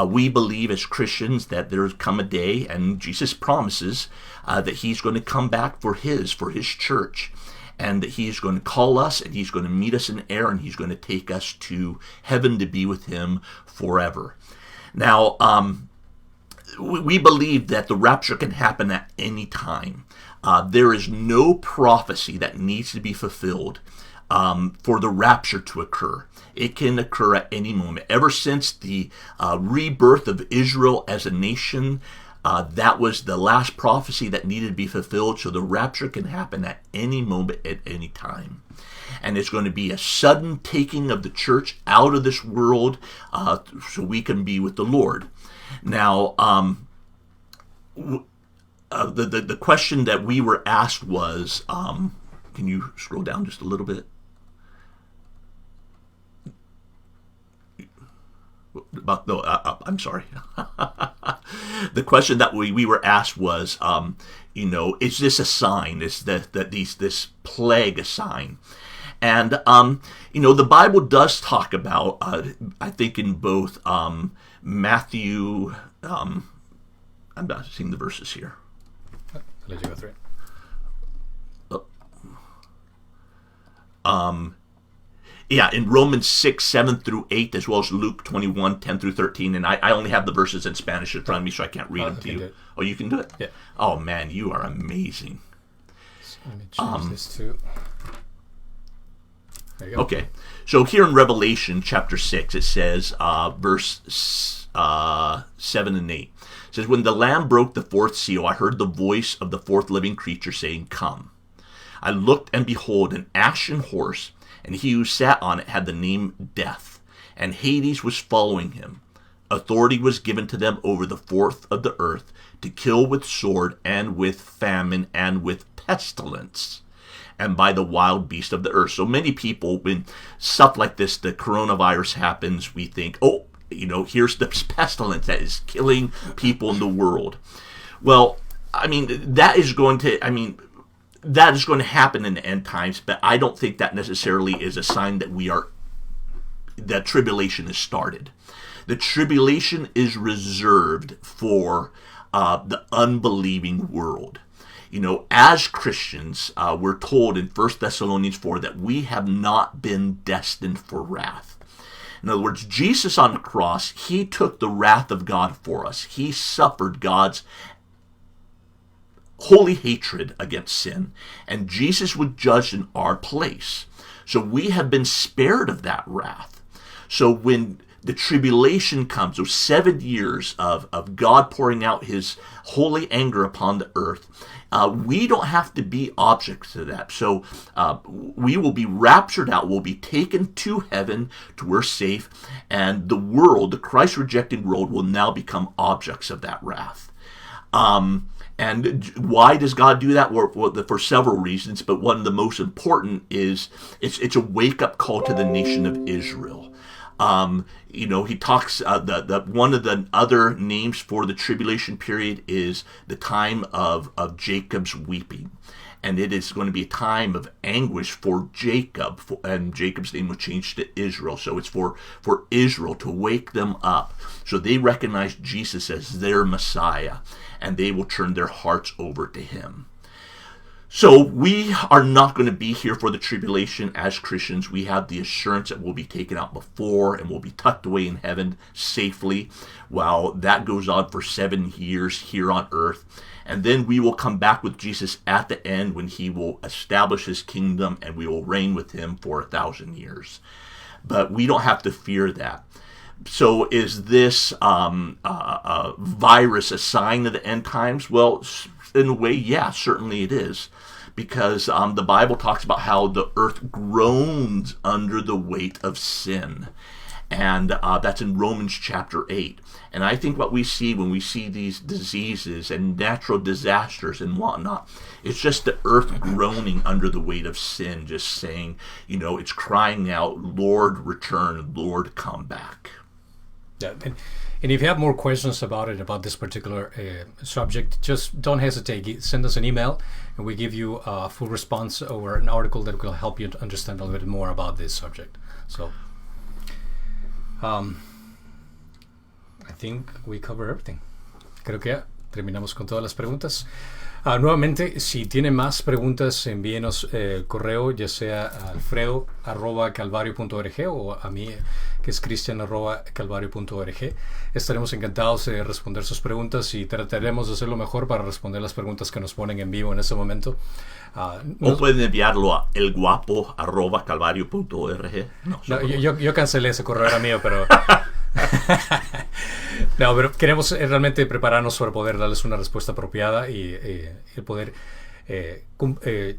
We believe as Christians that there will come a day, and Jesus promises that he's going to come back for his church, and that he's going to call us, and he's going to meet us in air, and he's going to take us to heaven to be with him forever. Now, we believe that the rapture can happen at any time. There is no prophecy that needs to be fulfilled for the rapture to occur. It can occur at any moment. Ever since the rebirth of Israel as a nation, that was the last prophecy that needed to be fulfilled. So the rapture can happen at any moment, at any time. And it's going to be a sudden taking of the church out of this world so we can be with the Lord. Now, the question that we were asked was, can you scroll down just a little bit? I'm sorry. The question that we were asked was, is this a sign? Is this plague a sign? And the Bible does talk about, I think in both Matthew. I'm not seeing the verses here. I'll let you go through it. Yeah, in Romans 6, 7 through 8, as well as Luke 21, 10 through 13. And I only have the verses in Spanish in front of me, so I can't read them to you. Oh, you can do it? Yeah. Oh, man, you are amazing. So let me change this to... There you go. Okay. So here in Revelation chapter 6, it says, verse 7 and 8. It says, when the Lamb broke the fourth seal, I heard the voice of the fourth living creature saying, come. I looked, and behold, an ashen horse, and he who sat on it had the name Death, and Hades was following him. Authority was given to them over the fourth of the earth, to kill with sword, and with famine, and with pestilence, and by the wild beast of the earth. So many people, when stuff like this, the coronavirus happens, we think, oh, here's the pestilence that is killing people in the world. Well, that is going to happen in the end times, but I don't think that necessarily is a sign that tribulation has started. The tribulation is reserved for the unbelieving world. As Christians, we're told in 1 Thessalonians 4 that we have not been destined for wrath. In other words, Jesus on the cross, he took the wrath of God for us. He suffered God's holy hatred against sin, and Jesus was judged in our place. So we have been spared of that wrath. So when the tribulation comes, those 7 years of God pouring out his holy anger upon the earth, we don't have to be objects to that. So we will be raptured out, we'll be taken to heaven, to we're safe, and the world, the Christ-rejecting world, will now become objects of that wrath. And why does God do that? Well, for several reasons, but one of the most important is it's a wake-up call to the nation of Israel. He talks, one of the other names for the tribulation period is the time of Jacob's weeping. And it is going to be a time of anguish for Jacob, and Jacob's name was changed to Israel. So it's for Israel to wake them up, so they recognize Jesus as their Messiah, and they will turn their hearts over to him. So we are not going to be here for the tribulation as Christians. We have the assurance that we'll be taken out before, and we'll be tucked away in heaven safely while that goes on for 7 years here on earth. And then we will come back with Jesus at the end, when he will establish his kingdom, and we will reign with him for 1,000 years. But we don't have to fear that. So is this virus a sign of the end times? Well, in a way, yeah, certainly it is. Because the Bible talks about how the earth groans under the weight of sin. And that's in Romans chapter 8. And I think what we see when we see these diseases and natural disasters and whatnot, it's just the earth groaning under the weight of sin, just saying, it's crying out, Lord, return, Lord, come back. Yeah, and if you have more questions about this particular subject, just don't hesitate. Send us an email, and we give you a full response or an article that will help you to understand a little bit more about this subject. So, I think we cover everything. Creo que ya terminamos con todas las preguntas. Nuevamente, si tienen más preguntas, envíenos correo, ya sea a alfredo@calvario.org o a mí, que es cristian@calvario.org. Estaremos encantados de responder sus preguntas y trataremos de hacer lo mejor para responder las preguntas que nos ponen en vivo en este momento. O pueden enviarlo a elguapo@calvario.org. Yo cancelé ese correo, era mío, pero... No, pero queremos realmente prepararnos para poder darles una respuesta apropiada y poder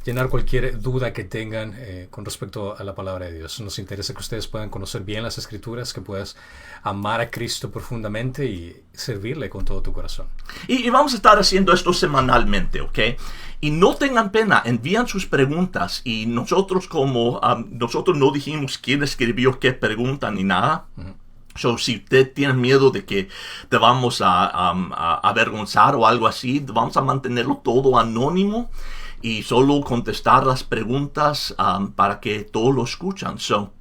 llenar cualquier duda que tengan con respecto a la palabra de Dios. Nos interesa que ustedes puedan conocer bien las Escrituras, que puedas amar a Cristo profundamente y servirle con todo tu corazón. Y vamos a estar haciendo esto semanalmente, ¿ok? Y no tengan pena, envían sus preguntas, y nosotros nosotros no dijimos quién escribió qué pregunta ni nada. So, si usted tiene miedo de que te vamos a avergonzar o algo así, vamos a mantenerlo todo anónimo y solo contestar las preguntas para que todos lo escuchan. So,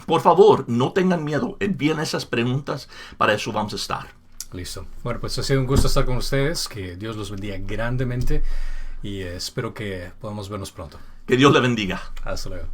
por favor, no tengan miedo, envíen esas preguntas, para eso vamos a estar. Listo. Bueno, pues ha sido un gusto estar con ustedes, que Dios los bendiga grandemente y espero que podamos vernos pronto. Que Dios le bendiga. Hasta luego.